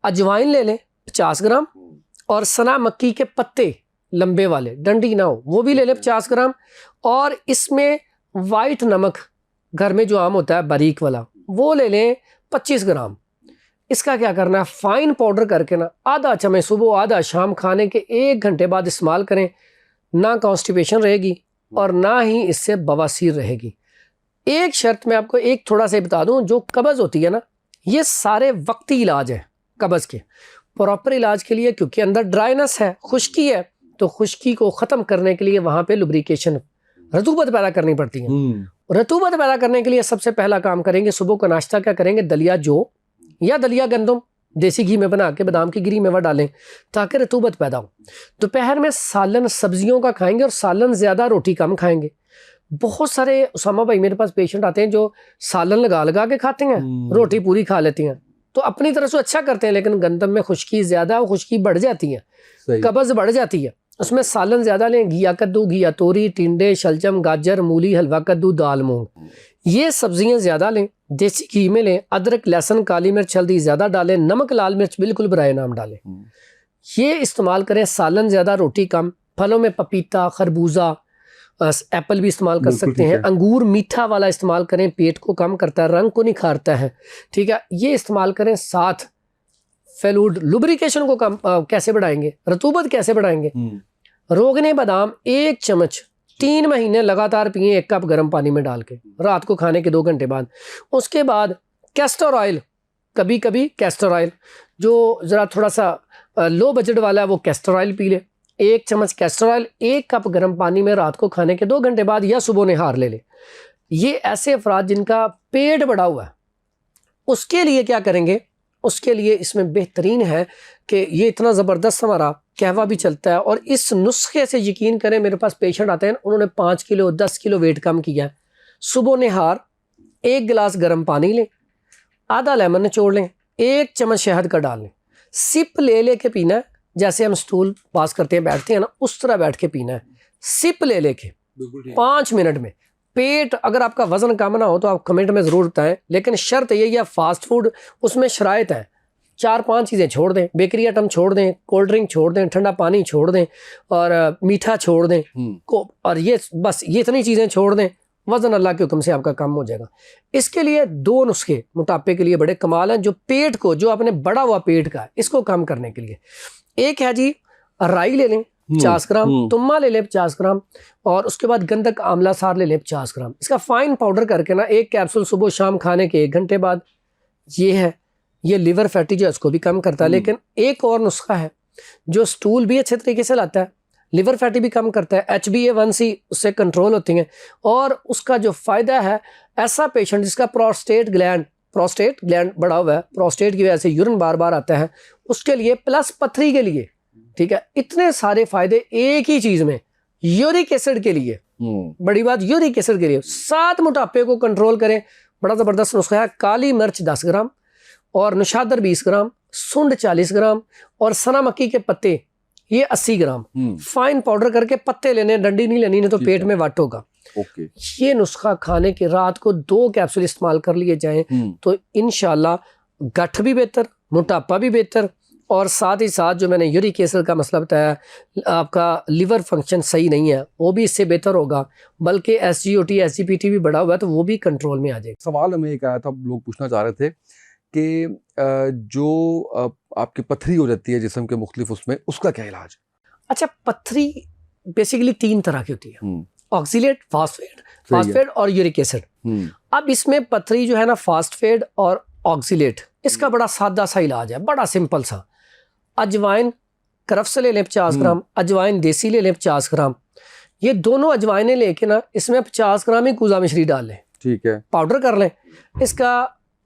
अजवाइन ले लें 50 ग्राम, और सना मक्की के पत्ते लंबे वाले, डंडी ना हो, वो भी ले लें 50 ग्राम, और इसमें वाइट नमक घर में जो आम होता है बारीक वाला, वो ले लें 25 ग्राम। इसका क्या करना है, फाइन पाउडर करके ना आधा चम्मच सुबह, आधा शाम, खाने के 1 घंटे बाद इस्तेमाल करें। ना कॉन्स्टिपेशन रहेगी और ना ही इससे बवासीर रहेगी। एक शर्त मैं आपको एक थोड़ा सा बता दूं, जो कब्ज़ होती है ना, ये सारे वक्ती इलाज है कब्ज़ के। प्रॉपर इलाज के लिए, क्योंकि अंदर ड्राइनेस है, खुश्की है, तो खुश्की को ख़त्म करने के लिए वहाँ पे लुब्रिकेशन, रतूबत पैदा करनी पड़ती है। रतूबत पैदा करने के लिए सबसे पहला काम करेंगे, सुबह का नाश्ता क्या करेंगे, दलिया जौ या दलिया गंदम देसी घी में बना के बादाम की गिरी में वह डालें, ताकि रतूबत पैदा हो। दोपहर में सालन सब्जियों का खाएंगे, और सालन ज़्यादा, रोटी कम खाएंगे। बहुत सारे उसामा भाई मेरे पास पेशेंट आते हैं जो सालन लगा लगा के खाते हैं, रोटी पूरी खा लेती हैं, तो अपनी तरफ से अच्छा करते हैं, लेकिन गंदम में खुश्की ज़्यादा, खुश्की बढ़ जाती है, कब्ज़ बढ़ जाती है। उसमें सालन ज़्यादा लें, घिया कद्दू, घिया तोरी, टिंडे, शलजम, गाजर, मूली, हलवा कद्दू, दाल मूंग, ये सब्जियां ज़्यादा लें। देसी घी में लें, अदरक, लहसुन, काली मिर्च, हल्दी ज़्यादा डालें, नमक, लाल मिर्च बिल्कुल बराए नाम डालें। ये इस्तेमाल करें। सालन ज़्यादा, रोटी कम। फलों में पपीता, खरबूजा, एप्पल भी इस्तेमाल कर बिल्कुल सकते ठीक हैं, है। अंगूर मीठा वाला इस्तेमाल करें, पेट को कम करता है, रंग को निखारता है, ठीक है, ये इस्तेमाल करें। साथ फेलूड लुब्रिकेशन को कम कैसे बढ़ाएंगे, रतूबत कैसे बढ़ाएंगे, रोगने बादाम 1 चम्मच 3 महीने लगातार पिए 1 कप गर्म पानी में डाल के, रात को खाने के 2 घंटे बाद। उसके बाद कैस्टर ऑयल, कभी कभी कैस्टर ऑयल, जो ज़रा थोड़ा सा लो बजट वाला है वो कैस्टर ऑयल पी ले। 1 चम्मच कैस्टर ऑयल 1 कप गर्म पानी में रात को खाने के 2 घंटे बाद या सुबह निहार ले ले। ये ऐसे अफराद जिनका पेट बढ़ा हुआ है, उसके लिए क्या करेंगे, उसके लिए इसमें बेहतरीन है कि ये इतना ज़बरदस्त हमारा कहवा भी चलता है, और इस नुस्खे से यकीन करें, मेरे पास पेशेंट आते हैं उन्होंने 5 किलो 10 किलो वेट कम किया है। सुबह निहार 1 गिलास गर्म पानी लें, आधा लेमन निचोड़ लें, 1 चम्मच शहद का डाल लें, सिप ले के पीना है, जैसे हम स्टूल पास करते हैं बैठते हैं ना, उस तरह बैठ के पीना है, सिप ले के 5 मिनट में। पेट अगर आपका वजन कम ना हो तो आप कमेंट में ज़रूर बताएं, लेकिन शर्त यही है, फास्ट फूड उसमें शराइत है, 4-5 चीज़ें छोड़ दें, बेकरी आइटम छोड़ दें, कोल्ड ड्रिंक छोड़ दें, ठंडा पानी छोड़ दें, और मीठा छोड़ दें और ये बस ये इतनी चीज़ें छोड़ दें, वज़न अल्लाह के हुक्म से आपका कम हो जाएगा। इसके लिए 2 नुस्खे मोटापे के लिए बड़े कमाल हैं, जो पेट को, जो आपने बड़ा हुआ पेट का है, इसको कम करने के लिए। एक है जी, राई ले लें 50 ग्राम, तुम्मा ले लें 50 ग्राम, और उसके बाद गंधक आंवला सार ले लें 50 ग्राम। इसका फाइन पाउडर करके ना 1 कैप्सूल सुबह शाम खाने के 1 घंटे बाद। ये है, ये लिवर फैटी जो है उसको भी कम करता है। लेकिन एक और नुस्खा है जो स्टूल भी अच्छे तरीके से लाता है, लिवर फैटी भी कम करता है, HbA1c उससे कंट्रोल होती हैं, और उसका जो फ़ायदा है, ऐसा पेशेंट जिसका प्रोस्टेट ग्लैंड बढ़ा हुआ है, प्रोस्टेट की वजह से यूरिन बार बार आता है, उसके लिए, प्लस पथरी के लिए, ठीक है, इतने सारे फायदे एक ही चीज़ में। यूरिक एसिड के लिए, बड़ी बात, यूरिक एसिड के लिए, 7 मोटापे को कंट्रोल करें, बड़ा ज़बरदस्त नुस्खा है। काली मिर्च 10 ग्राम और नशादर 20 ग्राम, सुंड 40 ग्राम और सना मक्की के पत्ते ये 80 ग्राम फाइन पाउडर करके पत्ते लेने, डंडी नहीं लेनी, नहीं तो पेट में वाट होगा। ये नुस्खा खाने के रात को 2 कैप्सूल इस्तेमाल कर लिए जाएं तो इंशाल्लाह गठ भी बेहतर, मोटापा भी बेहतर, और साथ ही साथ जो मैंने यूरिक एसिड का मसला बताया, आपका लिवर फंक्शन सही नहीं है, वो भी इससे बेहतर होगा, बल्कि SGOT SGPT भी बढ़ा हुआ है तो वो भी कंट्रोल में आ जाएगा। सवाल हमें एक आया था, लोग पूछना चाह रहे थे कि जो आपकी पथरी हो जाती है जिस्म के मुख्तलिफ उसमें, उसका क्या इलाज? अच्छा, पथरी बेसिकली 3 तरह की होती है, ऑक्सीलेट, फास्फेट और यूरिक एसिड। अब इसमें पथरी जो है ना, फास्फेट और ऑक्सीलेट, इसका बड़ा सादा सा इलाज है, बड़ा सिंपल सा। अजवाइन करफ्स ले लें 50 ग्राम, अजवाइन देसी ले लें 50 ग्राम, ये दोनों अजवाइनें लेके ना इसमें 50 ग्राम ही कूजा मिश्री डाल लें, ठीक है, पाउडर कर लें। इसका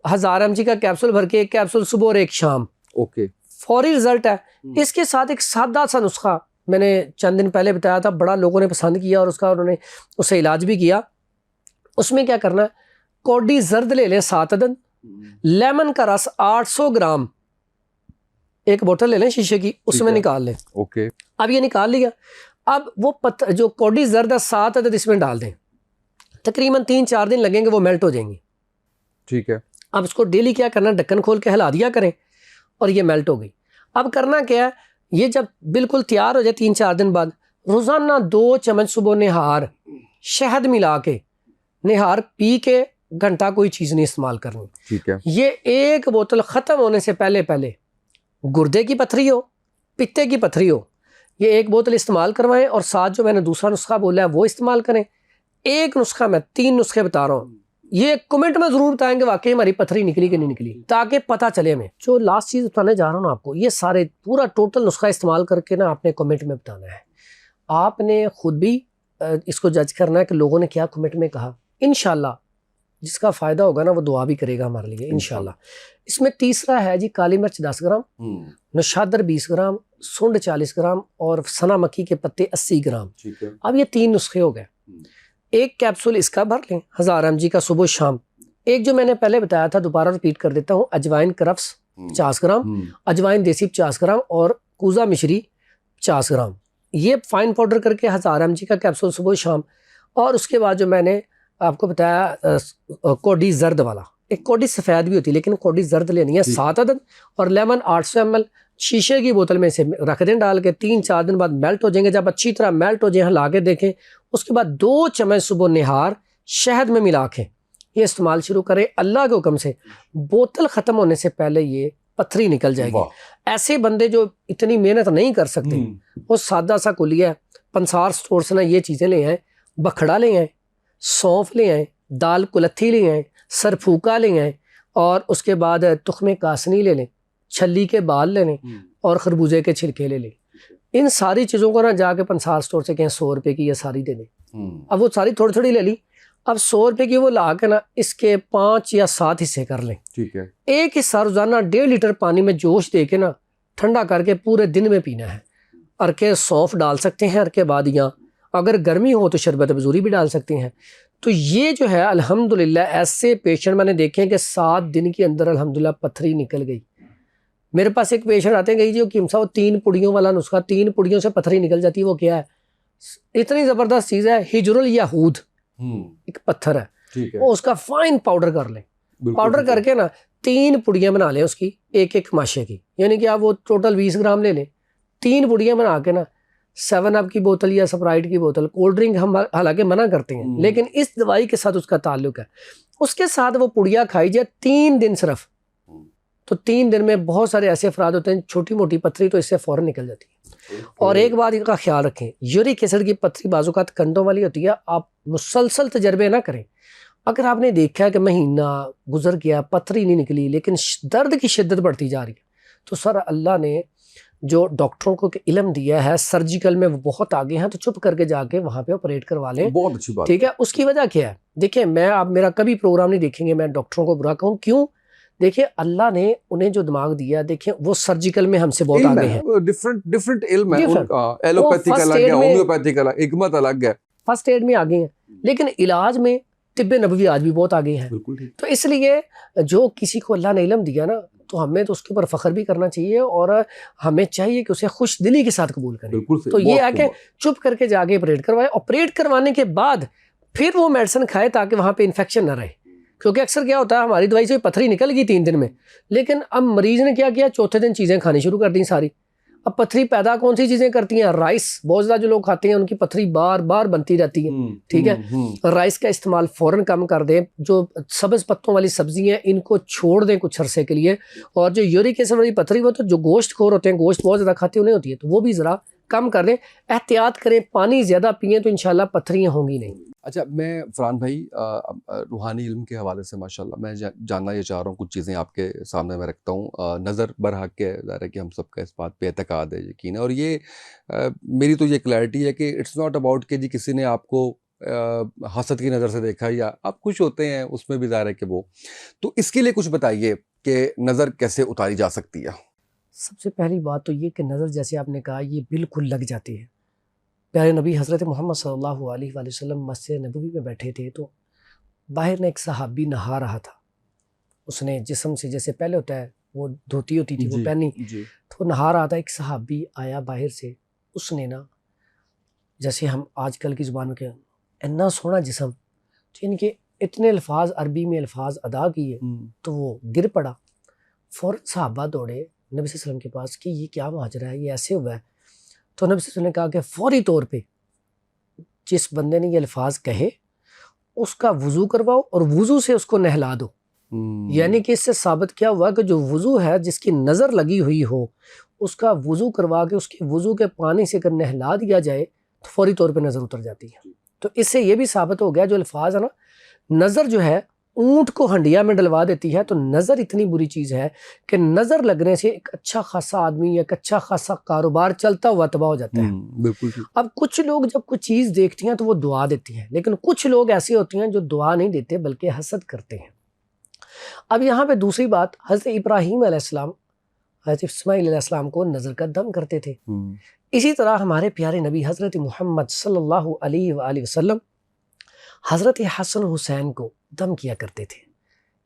1000 mg का कैप्सूल भर के, 1 कैप्सूल सुबह और 1 शाम, ओके, फौरी रिजल्ट है। इसके साथ एक सादा सा नुस्खा मैंने चंद दिन पहले बताया था, बड़ा लोगों ने पसंद किया और उन्होंने उससे इलाज भी किया। उसमें क्या करना है, कोडी जर्द ले लें 7 अदद, लेमन का रस 800 ग्राम, 1 बोतल ले लें शीशे की, उसमें निकाल लें, ओके। अब ये निकाल लिया, अब वो जो कोडी जर्द है 7 अदद इसमें डाल दें, तकरीबन 3-4 दिन लगेंगे, वो मेल्ट हो जाएंगी, ठीक है। अब इसको डेली क्या करना, ढक्कन खोल के हिला दिया करें, और ये मेल्ट हो गई। अब करना क्या है, ये जब बिल्कुल तैयार हो जाए 3-4 दिन बाद, रोज़ाना 2 चम्मच सुबह निहार शहद मिला के निहार पी के घंटा कोई चीज़ नहीं इस्तेमाल करनी, ठीक है। ये 1 बोतल ख़त्म होने से पहले पहले, गुर्दे की पथरी हो, पित्ते की पथरी हो, ये 1 बोतल इस्तेमाल करवाएं, और साथ जो मैंने दूसरा नुस्खा बोला है वो इस्तेमाल करें। एक नुस्खा, मैं 3 नुस्खे बता रहा हूँ, ये कमेंट में ज़रूर बताएंगे वाकई हमारी पथरी निकली कि नहीं निकली, ताकि पता चले हमें। जो लास्ट चीज़ बताने जा रहा हूँ ना आपको, ये सारे पूरा टोटल नुस्खा इस्तेमाल करके ना आपने कमेंट में बताना है। आपने खुद भी इसको जज करना है कि लोगों ने क्या कमेंट में कहा। इंशाल्लाह जिसका फ़ायदा होगा ना वो दुआ भी करेगा हमारे लिए इंशाल्लाह। इसमें तीसरा है जी, काली मिर्च 10 ग्राम, नशादर 20 ग्राम, सुंड 40 ग्राम और सना मक्खी के पत्ते 80 ग्राम। अब ये 3 नुस्खे हो गए। 1 कैप्सूल इसका भर लें 1000 mg का सुबह शाम। एक जो मैंने पहले बताया था, दोबारा रिपीट कर देता हूँ, अजवाइन करफ्स 50 ग्राम, अजवाइन देसी 50 ग्राम और कूजा मिश्री 50 ग्राम, ये फाइन पाउडर करके 1000 mg का कैप्सूल सुबह शाम। और उसके बाद जो मैंने आपको बताया कोडी जर्द वाला, एक कोडी सफ़ेद भी होती है लेकिन कोडी जर्द लेनी है 7 अदद, और लेमन 800 ml शीशे की बोतल में से रख दें डाल के, 3-4 दिन बाद मेल्ट हो जाएंगे। जब अच्छी तरह मेल्ट हो जाए ला के देखें, उसके बाद 2 चम्मच सुबह निहार शहद में मिला के ये इस्तेमाल शुरू करें। अल्लाह के हुक्म से बोतल ख़त्म होने से पहले ये पथरी निकल जाएगी। ऐसे बंदे जो इतनी मेहनत नहीं कर सकते, वो सादा सा कुलिया है, पंसार स्टोर से ना ये चीज़ें ले आए, बखड़ा ले आए, सौंफ ले आए, दाल कुलत्थी ले आए, सरफूका ले आए, और उसके बाद तुख्मे कासनी ले लें, छली के बाल ले लें, और खरबूजे के छिलके ले लें। इन सारी चीज़ों को ना जाके पंसार स्टोर से कहें 100 रुपये की ये सारी दे दें। अब वो सारी थोड़ी थोड़ी ले ली, अब 100 रुपये की वो ला के ना इसके 5 या 7 हिस्से कर लें। ठीक है। एक हिस्सा रोजाना 1.5 लीटर पानी में जोश दे के ना ठंडा करके पूरे दिन में पीना है। अरके सौंफ डाल सकते हैं, अरके बाद, या अगर गर्मी हो तो शरबत बजूरी भी डाल सकते हैं। तो ये जो है अल्हम्दुलिल्लाह ऐसे पेशेंट मैंने देखे हैं कि 7 दिन के अंदर अल्हम्दुलिल्लाह पथरी निकल गई। मेरे पास एक पेशेंट आते हैं गई जी किम साहब 3 पुड़ियों वाला नुस्खा, 3 पुड़ियों से पथरी निकल जाती है। वो क्या है? इतनी ज़बरदस्त चीज़ है, हिजरुल याहूद एक पत्थर है, ठीक है। वो उसका फाइन पाउडर कर लें। पाउडर करके ना 3 पुड़ियाँ बना लें उसकी, एक माशे की, यानी कि आप वो टोटल 20 ग्राम ले लें। 3 पुड़ियाँ बना के ना 7 अप की बोतल या स्प्राइट की बोतल, कोल्ड ड्रिंक हम हालांकि मना करते हैं लेकिन इस दवाई के साथ उसका ताल्लुक है, उसके साथ वो पुड़िया खाई जाए 3 दिन सिर्फ, तो 3 दिन में बहुत सारे ऐसे अफराद होते हैं छोटी मोटी पथरी तो इससे फ़ौरन निकल जाती है। और एक बात इनका ख्याल रखें, यूरिक एसिड की पथरी बाजुकात कंधों वाली होती है। आप मुसलसल तजर्बे ना करें। अगर आपने देखा कि महीना गुजर गया पथरी नहीं निकली लेकिन दर्द की शिद्दत बढ़ती जा रही है, तो सर अल्लाह ने जो डॉक्टरों को इल्म दिया है सर्जिकल में वो बहुत आगे हैं, तो चुप करके जाके वहाँ पे ऑपरेट करवा लें। बहुत अच्छी बात। ठीक है। उसकी वजह क्या है? देखिए, मैं आप मेरा कभी प्रोग्राम नहीं देखेंगे मैं डॉक्टरों को बुरा कहूँ, क्यों? देखिए, अल्लाह ने उन्हें जो दिमाग दिया, देखिए वो सर्जिकल में हमसे बहुत आगे हैं। डिफरेंट इल्म है, एलोपैथिक अलग है, होम्योपैथिक अलग, हिकमत अलग है, फर्स्ट एड में आगे हैं, लेकिन इलाज में तिब्बे नबवी आज भी बहुत आगे हैं। तो इसलिए जो किसी को अल्लाह ने इल्म दिया ना, तो हमें तो उसके ऊपर फख्र भी करना चाहिए और हमें चाहिए कि उसे खुश दिली के साथ कबूल करें। तो ये है कि चुप करके जाके ऑपरेट करवाए, ऑपरेट करवाने के बाद फिर वो मेडिसिन खाए ताकि वहाँ पे इन्फेक्शन ना रहे। क्योंकि अक्सर क्या होता है, हमारी दवाई से पथरी निकल गई 3 दिन में, लेकिन अब मरीज ने क्या किया, चौथे दिन चीज़ें खानी शुरू कर दी सारी। अब पथरी पैदा कौन सी चीज़ें करती हैं? राइस, बहुत ज़्यादा जो लोग खाते हैं उनकी पथरी बार बार बनती रहती है। ठीक है। राइस का इस्तेमाल फ़ौरन कम कर दें। जो सब्ज़ पत्तों वाली सब्ज़ी हैं इनको छोड़ दें कुछ अरसे के लिए। और जो यूरिक एसिड वाली पथरी, वो तो जो गोश्त खोर होते हैं, गोश्त बहुत ज़्यादा खाते उन्हें होती है, तो वो भी ज़रा कम कर दें, एहतियात करें, पानी ज़्यादा पिएँ तो इंशाल्लाह पथरियाँ होंगी नहीं। अच्छा, मैं फरहान भाई रूहानी इल्म के हवाले से माशाल्लाह मैं जानना ये चाह रहा हूँ, कुछ चीज़ें आपके सामने मैं रखता हूँ। नज़र बरहक के ज़ाहिर है कि हम सबका इस बात पे एतकाद है, यकीन है, और ये मेरी तो ये क्लैरिटी है कि इट्स नॉट अबाउट कि जी किसी ने आपको हसद की नज़र से देखा या आप खुश होते हैं, उसमें भी ज़ाहिर है कि वो, तो इसके लिए कुछ बताइए कि नज़र कैसे उतारी जा सकती है। सबसे पहली बात तो ये कि नज़र, जैसे आपने कहा, ये बिल्कुल लग जाती है। प्यारे नबी हज़रत मोहम्मद सल्लल्लाहु अलैहि वसल्लम मस्जिद नबवी में बैठे थे, तो बाहर ने एक सहाबी नहा रहा था। उसने जिस्म से, जैसे पहले होता है वो धोती होती थी, वो पहनी, तो नहा रहा था। एक सहाबी आया बाहर से, उसने ना, जैसे हम आजकल की ज़ुबान में क्या, इतना सोना जिस्म, तो इनके इतने अल्फाज अरबी में अल्फाज अदा किए, तो वो गिर पड़ा। फ़ौरन सहाबा दौड़े नबी सल्लल्लाहु अलैहि वसल्लम के पास कि ये क्या माजरा है, ये ऐसे हुआ है। तो नबी सल्लल्लाहु अलैहि वसल्लम ने कहा कि फौरी तौर पे जिस बंदे ने ये अल्फाज कहे उसका वज़ू करवाओ और वज़ू से उसको नहला दो। यानी कि इससे साबित क्या हुआ कि जो वज़ू है, जिसकी नज़र लगी हुई हो, उसका वज़ू करवा के उसके वज़ू के पानी से अगर नहला दिया जाए तो फौरी तौर पे नज़र उतर जाती है। तो इससे ये भी साबित हो गया, जो अल्फाज है ना, नज़र जो है ऊँट को हंडिया में डलवा देती है। तो नज़र इतनी बुरी चीज़ है कि नज़र लगने से एक अच्छा खासा आदमी, एक अच्छा खासा कारोबार चलता हुआ तबाह हो जाता है। बिल्कुल। अब कुछ लोग जब कुछ चीज़ देखती हैं तो वो दुआ देती हैं, लेकिन कुछ लोग ऐसे होते हैं जो दुआ नहीं देते बल्कि हसद करते हैं। अब यहाँ पे दूसरी बात, हज़रत इब्राहीम अलैहिस्सलाम हज़रत इस्माईल अलैहिस्सलाम को नज़र का दम करते थे। इसी तरह हमारे प्यारे नबी हज़रत मोहम्मद सल्लल्लाहु अलैहि वसल्लम हज़रत हसन हुसैन को दम किया करते थे।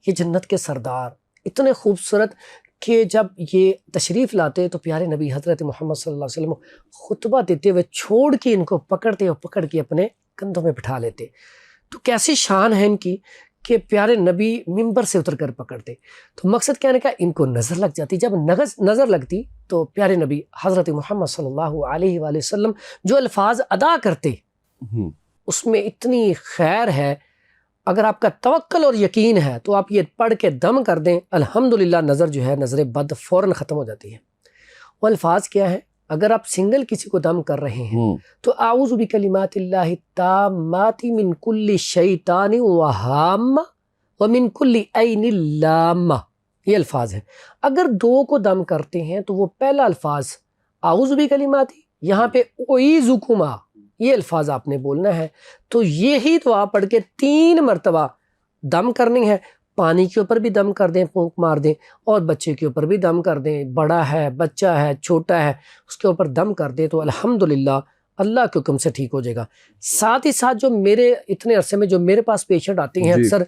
ये जन्नत के सरदार इतने खूबसूरत कि जब ये तशरीफ़ लाते तो प्यारे नबी हज़रत मोहम्मद सल्लल्लाहु अलैहि वसल्लम खुतबा देते हुए छोड़ के इनको पकड़ते और पकड़ के अपने कंधों में बिठा लेते। तो कैसी शान है इनकी कि प्यारे नबी मिंबर से उतर कर पकड़ते। तो मकसद कहने का, इनको नज़र लग जाती। जब नज़र लगती तो प्यारे नबी हज़रत मोहम्मद सल्लल्लाहु अलैहि वसल्लम जो अल्फाज अदा करते उसमें इतनी खैर है। अगर आपका तवक्कल और यकीन है तो आप ये पढ़ के दम कर दें, अल्हम्दुलिल्लाह नज़र जो है, नज़र बद फ़ौरन ख़त्म हो जाती है। वो अल्फाज क्या है? अगर आप सिंगल किसी को दम कर रहे हैं तो आऊज़ु बिकलिमातिल्लाहि ताम्माति मिन कुल्ली शैतानि व हाम्मा व मिन कुल्ली ऐनिल लाम्मा, ये अल्फाज है। अगर दो को दम करते हैं तो वो पहला अल्फाज आऊज़ु बिकलिमाति, यहाँ पे उईज़ुकुमा, ये अल्फाज आपने बोलना है। तो यही दुआ पढ़ के 3 मरतबा दम करनी है। पानी के ऊपर भी दम कर दें, फूंक मार दें, और बच्चे के ऊपर भी दम कर दें। बड़ा है, बच्चा है, छोटा है, उसके ऊपर दम कर दें तो अल्हम्दुलिल्लाह अल्लाह के हुक्म से ठीक हो जाएगा। साथ ही साथ जो मेरे इतने अरसे में जो मेरे पास पेशेंट आते हैं, अक्सर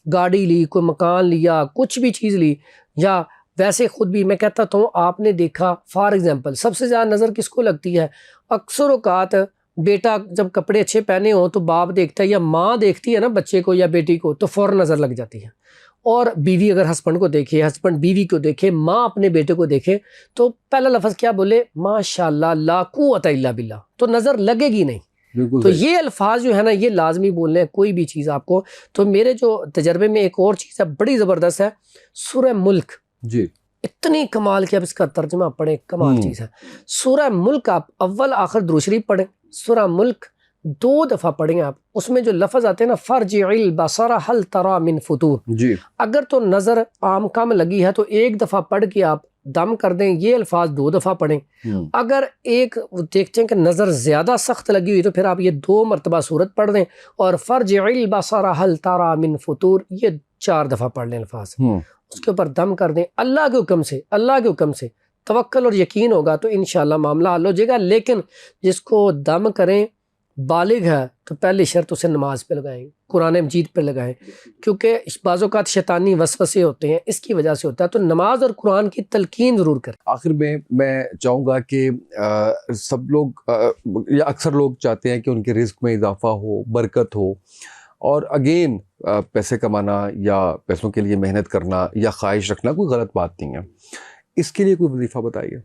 गाड़ी ली, कोई मकान लिया, कुछ भी चीज़ ली, या वैसे ख़ुद भी मैं कहता हूँ, आपने देखा फॉर एग्ज़ाम्पल सबसे ज़्यादा नज़र किसको लगती है? अक्सर औकात बेटा जब कपड़े अच्छे पहने हों तो बाप देखता है, या माँ देखती है ना बच्चे को या बेटी को, तो फ़ौरन नज़र लग जाती है। और बीवी अगर हस्बैंड को देखे, हस्बैंड बीवी को देखे, माँ अपने बेटे को देखे, तो पहला लफ्ज़ क्या बोले? माशाल्लाह ला कुव्वता इल्ला बिल्लाह, तो नज़र लगेगी नहीं। तो ये अल्फाज जो है ना, ये लाजमी बोलने हैं कोई भी चीज़ आपको। तो मेरे जो तजर्बे में एक और चीज़ है बड़ी ज़बरदस्त है, सूरह मुल्क जी, इतनी कमाल की, आप इसका तर्जुमा पढ़ें, कमाल चीज़ है। सूरह मुल्क आप अव्वल आखिर दुरूद शरीफ पढ़ें। सूरह मुल्क 2 दफ़ा पढ़ें आप। उसमें जो लफ्ज़ आते हैं ना, फर्जिइल बसरा हल तरा मिन फुतूर जी, अगर तो नज़र आम कम लगी है तो 1 दफ़ा पढ़ के आप दम कर दें। ये अल्फाज 2 दफ़ा पढ़ें। अगर एक देखते हैं कि नज़र ज़्यादा सख्त लगी हुई तो फिर आप ये 2 मरतबा सूरत पढ़ दें, और फर्जिइल बसरा हल तरा मिन फुतूर ये 4 दफ़ा पढ़ लें अल्फाज। उसके ऊपर दम कर दें। अल्लाह के हुक्म से, अल्लाह के हुक्म से तवक्कल और यकीन होगा तो इंशाअल्लाह मामला हल हो जाएगा। लेकिन जिसको दम करें बालिग है तो पहली शर्त उसे नमाज पे लगाएं, कुरान मजीद पे लगाएं, क्योंकि बाज़-औक़ात शैतानी वसवसे होते हैं, इसकी वजह से होता है। तो नमाज और कुरान की तलकीन ज़रूर करें। आखिर में मैं चाहूँगा कि सब लोग या अक्सर लोग चाहते हैं कि उनके रिस्क में इजाफा हो, बरकत हो, और अगेन पैसे कमाना या पैसों के लिए मेहनत करना या ख्वाहिश रखना कोई गलत बात नहीं है। इसके लिए कोई वजीफ़ा बताइए।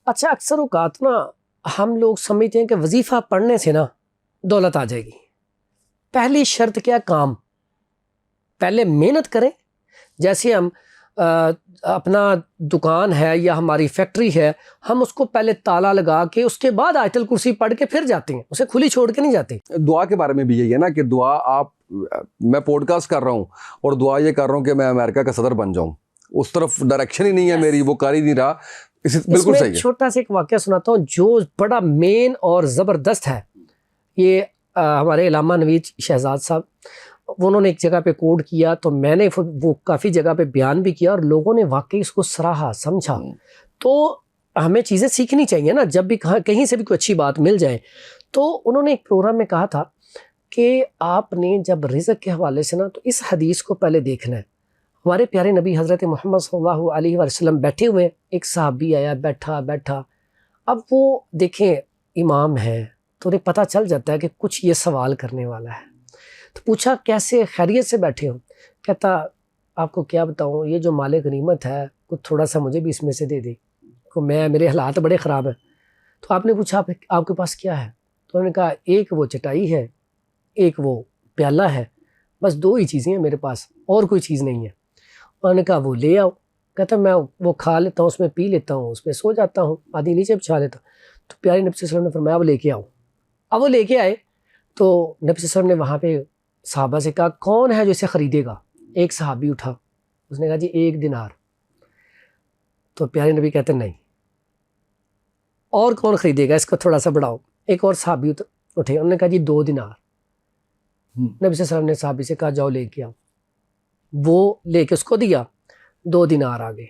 अच्छा, अक्सर औक़ात ना हम लोग समझते हैं कि वजीफ़ा पढ़ने से ना दौलत आ जाएगी। पहली शर्त क्या? काम। पहले मेहनत करें। जैसे हम अपना दुकान है या हमारी फैक्ट्री है, हम उसको पहले ताला लगा के उसके बाद आयतल कुर्सी पढ़ के फिर जाते हैं, उसे खुली छोड़ के नहीं जाते। दुआ के बारे में भी यही है ना कि दुआ आप, मैं पॉडकास्ट कर रहा हूँ और दुआ ये कर रहा हूँ कि मैं अमेरिका का सदर बन जाऊँ, उस तरफ डायरेक्शन ही नहीं है मेरी, वो कर ही नहीं रहा। बिल्कुल सही है। छोटा सा एक वाक़या सुनाता हूँ जो बड़ा मेन और ज़बरदस्त है। ये हमारे इलामा नवीद शहजाद साहब, उन्होंने एक जगह पे कोड किया, तो मैंने वो काफ़ी जगह पे बयान भी किया और लोगों ने वाकई उसको सराहा, समझा। तो हमें चीज़ें सीखनी चाहिए ना, जब भी कहीं से भी कोई अच्छी बात मिल जाए। तो उन्होंने एक प्रोग्राम में कहा था कि आपने जब रिज़्क़ के हवाले से ना, तो इस हदीस को पहले देखना है। हमारे प्यारे नबी हज़रत मोहम्मद सल्लल्लाहु अलैहि वसल्लम बैठे हुए, एक सहाबी आया, बैठा। अब वो देखें इमाम है तो उन्हें पता चल जाता है कि कुछ ये सवाल करने वाला है। तो पूछा, कैसे, खैरियत से बैठे हो? कहता, आपको क्या बताऊँ, ये जो माले गनीमत है कुछ थोड़ा सा मुझे भी इसमें से दे दे, को मेरे हालात बड़े ख़राब हैं। तो आपने पूछा, आपके पास क्या है? तो उन्होंने कहा, एक वो चटाई है, एक वो प्याला है, बस 2 ही चीज़ें हैं मेरे पास, और कोई चीज़ नहीं है। उन्होंने कहा, वो ले आओ। कहता, मैं वो खा लेता हूँ, उसमें पी लेता हूँ, उसमें सो जाता हूँ, आधी नीचे बिछा लेता हूँ। तो प्यारे नबी सल्लल्लाहु अलैहि वसल्लम ने फरमाया, वो लेके आओ। अब वो लेके आए तो नबी सल्लल्लाहु अलैहि वसल्लम ने वहाँ पे सहाबा से कहा, कौन है जो इसे ख़रीदेगा? एक सहाबी उठा, उसने कहा, जी 1 दिनार। तो प्यारे नबी कहते, नहीं। और कौन ख़रीदेगा, इसको थोड़ा सा बढ़ाओ। एक और सहाबी उठे, उन्होंने कहा, जी 2 दिनार। नबी सल्लल्लाहु अलैहि वसल्लम ने सहाबी से कहा, जाओ लेके आओ। वो लेके उसको दिया, 2 दिनार आ गए।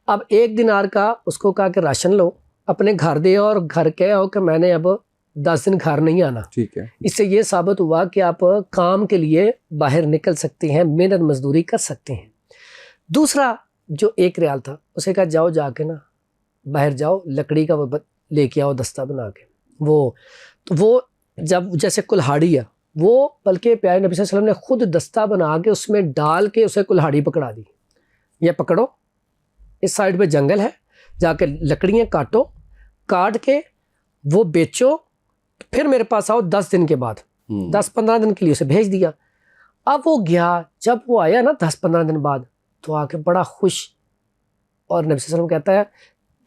अब 1 दिनार का उसको कहा कि राशन लो, अपने घर दे और घर कह आओ कि मैंने अब 10 दिन घर नहीं आना। ठीक है। इससे ये साबित हुआ कि आप काम के लिए बाहर निकल सकते हैं, मेहनत मजदूरी कर सकते हैं। दूसरा जो 1 रियाल था, उसे कहा, जाओ जाके ना बाहर जाओ, लकड़ी का वो लेके आओ, दस्ता बना के। वो जब जैसे कुल्हाड़ी है, वो बल्कि प्यारे नबी सल्लल्लाहु अलैहि वसल्लम ने खुद दस्ता बना के उसमें डाल के उसे कुल्हाड़ी पकड़ा दी, ये पकड़ो, इस साइड पे जंगल है, जाके लकड़ियाँ काटो, काट के वो बेचो, फिर मेरे पास आओ 10 दिन के बाद। 10-15 दिन के लिए उसे भेज दिया। अब वो गया, जब वो आया ना 10-15 दिन बाद, तो आके बड़ा खुश, और नबी सल्लल्लाहु अलैहि वसल्लम कहता है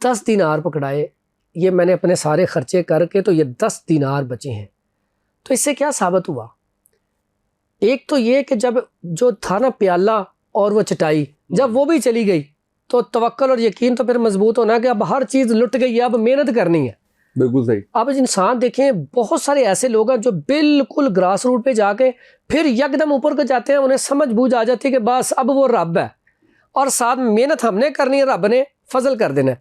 10 दिनार पकड़ाए, ये मैंने अपने सारे खर्चे करके तो ये 10 दिनार बचे हैं। तो इससे क्या साबित हुआ? एक तो ये कि जब जो था ना प्याला और वो चटाई, जब वो भी चली गई तो तवक्कल और यकीन तो फिर मजबूत होना कि अब हर चीज़ लुट गई है, अब मेहनत करनी है। बिल्कुल सही। अब इंसान देखें, बहुत सारे ऐसे लोग हैं जो बिल्कुल ग्रास रूट पे जाके फिर यकदम ऊपर को जाते हैं, उन्हें समझ बूझ आ जाती है कि बस अब वो रब है और साथ में मेहनत हमने करनी है, रब ने फजल कर देना है।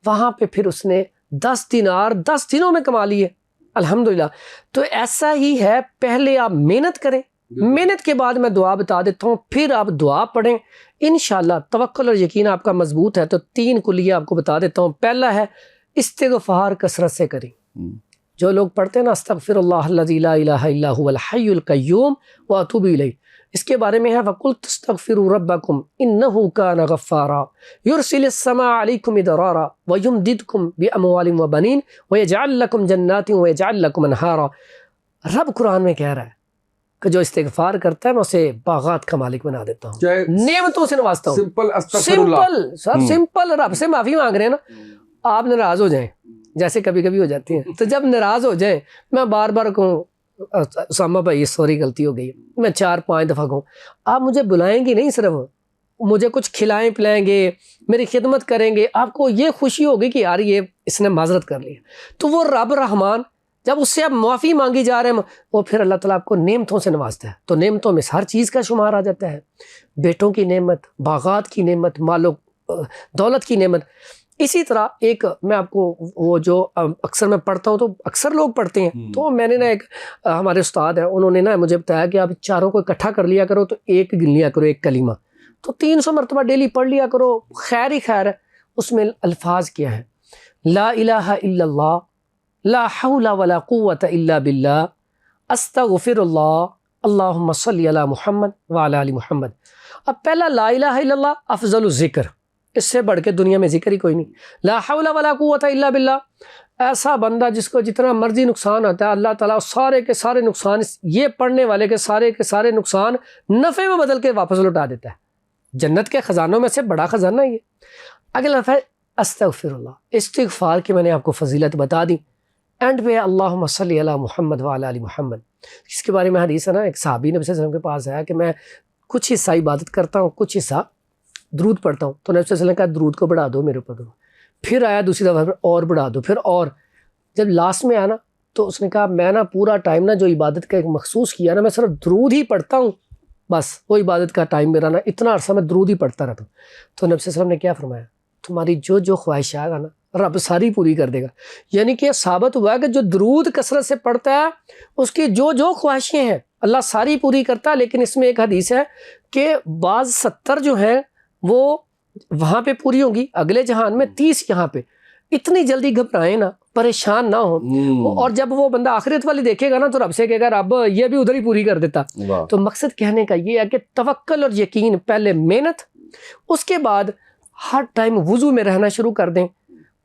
वहाँ पे फिर उसने 10 दिनार 10 दिनों में कमा लिए, अल्हम्दुलिल्लाह। तो ऐसा ही है, पहले आप मेहनत करें, मेहनत के बाद मैं दुआ बता देता हूँ, फिर आप दुआ पढ़ें, इंशाल्लाह तवक्कुल और यकीन आपका मजबूत है। तो 3 कुलिया आपको बता देता हूँ। पहला है इस्तिग़फ़ार कसरत से करें। जो लोग पढ़ते हैं ना अस्तग़फ़िरुल्लाह अल्लज़ी ला इलाहा इल्ला हुवल हय्युल क़य्यूम व अतूबु इलैह, इसके बारे में है वक़ुल तस्तग़फ़िरू रब्बकुम इन्नहु कान गफ़्फ़ारा युरसिलिस समा अलैकुम मिदरारा व युमदिदकुम बिअमवालिन व बनीन व यजअल लकुम जन्नातिन व यजअल लकुम अनहारा। रब कुरान में कह रहा है कि जो इस्तिग़फ़ार करता है मैं उसे बागात का मालिक बना देता हूँ, नेमतों से नवाजता हूँ। सिंपल सर, सिंपल रब से माफ़ी मांग रहे हैं ना। आप नाराज़ हो जाएं, जैसे कभी कभी हो जाती हैं, तो जब नाराज़ हो जाए, मैं बार बार कहूँ उसामा भाई सॉरी गलती हो गई, मैं 4-5 दफ़ा कहूँ, आप मुझे बुलाएंगे नहीं, सिर्फ मुझे कुछ खिलाएं पिलाएंगे, मेरी खिदमत करेंगे, आपको ये खुशी होगी कि यार ये इसने माजरत कर लिया। तो वो रब रहमान, जब उससे आप माफ़ी मांगी जा रहे हैं, वो फिर अल्लाह ताला आपको नेमतों से नवाजता है। तो नेमतों में हर चीज़ का शुमार आ जाता है, बेटों की नेमत, बागात की नेमत, मालो दौलत की नेमत। इसी तरह एक मैं आपको वो जो अक्सर मैं पढ़ता हूँ, तो अक्सर लोग पढ़ते हैं, तो मैंने ना एक हमारे उस्ताद हैं, उन्होंने ना मुझे बताया कि आप चारों को इकट्ठा कर लिया करो, तो एक गिन लिया करो, एक कलीमा, तो 300 मरतबा डेली पढ़ लिया करो, खैर ही खैर है। उसमें अल्फाज क्या है? ला इलाहा इल्लल्लाह, ला हौला वला कुव्वता इल्ला बिल्लाह, अस्तगफिरुल्लाह, अल्लाहुम्मा सल्ली अला मुहम्मद व अला आलि मुहम्मद। अब पहला ला इलाहा इल्लल्लाह अफजलु ज़िक्र, इससे बढ़ के दुनिया में जिक्र ही कोई नहीं। ला हौला वला कुव्वता इल्ला बिल्लाह, ऐसा बंदा जिसको जितना मर्जी नुकसान होता है, अल्लाह ताला सारे के सारे नुकसान, ये पढ़ने वाले के सारे नुकसान नफ़े में बदल के वापस लौटा देता है। जन्नत के ख़जानों में से बड़ा ख़जाना ये। अगला है अस्तगफिरुल्लाह, इस्तिग़फ़ार की मैंने आपको फजीलत बता दी। एंड पे अल्लाहुम्मा सल्ली अला मुहम्मद व अला आलि मुहम्मद, इसके बारे में हदीस है ना, एक सहाबी नबी सल्लल्लाहु अलैहि वसल्लम के पास आया कि मैं कुछ हिस्सा इबादत करता हूँ, कुछ हिस्सा दरूद पढ़ता हूँ। तो नबी सल्लल्लाहु अलैहि वसल्लम का दरूद को बढ़ा दो मेरे ऊपर दो। फिर आया दूसरी दफ़ा और बढ़ा दो, फिर और जब लास्ट में आया ना, तो उसने कहा मैं ना पूरा टाइम ना जो इबादत का एक मखसूस किया ना, मैं सिर्फ दरूद ही पढ़ता हूँ, बस वो इबादत का टाइम मेरा ना इतना अरसा मैं दरूद ही पढ़ता रहता हूँ। तो नबी सल्लल्लाहु अलैहि वसल्लम ने क्या फरमाया? तुम्हारी जो जो ख्वाहिशात है ना, रब सारी पूरी कर देगा। यानी कि साबित हुआ कि जो दरूद कसरत से पढ़ता है, उसकी जो जो ख्वाहिशें हैं अल्लाह सारी पूरी करता है। लेकिन इसमें एक हदीस है कि बाज़ 70 जो हैं वो वहाँ पे पूरी होंगी, अगले जहान में 30 यहाँ पे। इतनी जल्दी घबराएं ना, परेशान ना हो। और जब वो बंदा आखिरत वाली देखेगा ना, तो रब से कहेगा रब ये भी उधर ही पूरी कर देता। तो मकसद कहने का ये है कि तवक्कल और यकीन, पहले मेहनत, उसके बाद हर टाइम वुज़ू में रहना शुरू कर दें।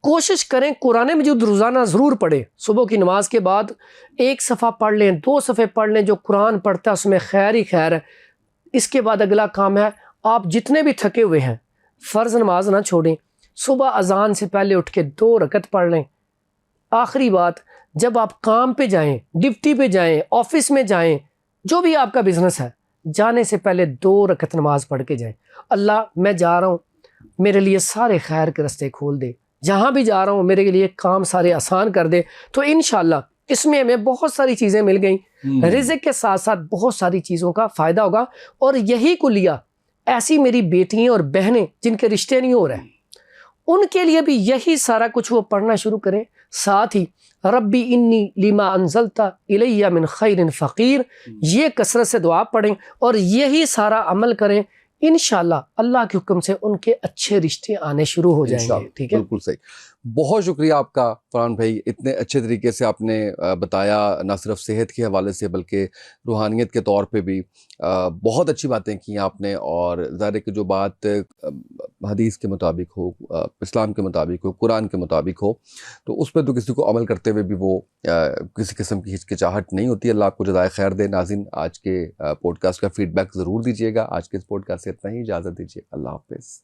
कोशिश करें कुरान मजीद रोज़ाना ज़रूर पढ़ें। सुबह की नमाज के बाद 1 सफ़ा पढ़ लें, 2 सफ़े पढ़ लें। जो कुरान पढ़ता है उसमें खैर ही खैर है। इसके बाद अगला काम है, आप जितने भी थके हुए हैं फ़र्ज़ नमाज ना छोड़ें, सुबह अजान से पहले उठ के 2 रकत पढ़ लें। आखिरी बात, जब आप काम पे जाएं, ड्यूटी पे जाएं, ऑफिस में जाएं, जो भी आपका बिजनेस है, जाने से पहले 2 रकत नमाज पढ़ के जाएं। अल्लाह मैं जा रहा हूँ, मेरे लिए सारे खैर के रास्ते खोल दे, जहाँ भी जा रहा हूँ मेरे लिए काम सारे आसान कर दे। तो इंशाल्लाह इसमें हमें बहुत सारी चीज़ें मिल गई, रिज़्क़ के साथ साथ बहुत सारी चीज़ों का फ़ायदा होगा। और यही कुलिया ऐसी मेरी बेटियाँ और बहनें जिनके रिश्ते नहीं हो रहे, उनके लिए भी यही सारा कुछ वो पढ़ना शुरू करें। साथ ही रब्बी इन्नी लिमा अंज़लता इलैया मिन खैरिन फ़कीर, ये कसरत से दुआ पढ़ें और यही सारा अमल करें। इंशाल्लाह अल्लाह के हुक्म से उनके अच्छे रिश्ते आने शुरू हो जाएंगे। ठीक है, बिल्कुल सही। बहुत शुक्रिया आपका फरहान भाई, इतने अच्छे तरीके से आपने बताया, ना सिर्फ सेहत के हवाले से बल्कि रूहानियत के तौर पे भी बहुत अच्छी बातें की आपने। और ज़ाहिर है कि जो बात हदीस के मुताबिक हो, इस्लाम के मुताबिक हो, कुरान के मुताबिक हो, तो उस पर तो किसी को अमल करते हुए भी वो किसी किस्म की हिचकिचाहट नहीं होती। अल्लाह आपको जज़ाए खैर दे। नाज़रीन, आज के पॉडकास्ट का फीडबैक ज़रूर दीजिएगा। आज के इस पॉडकास्ट से इतना ही, इजाज़त दीजिए, अल्लाह हाफ़िज़।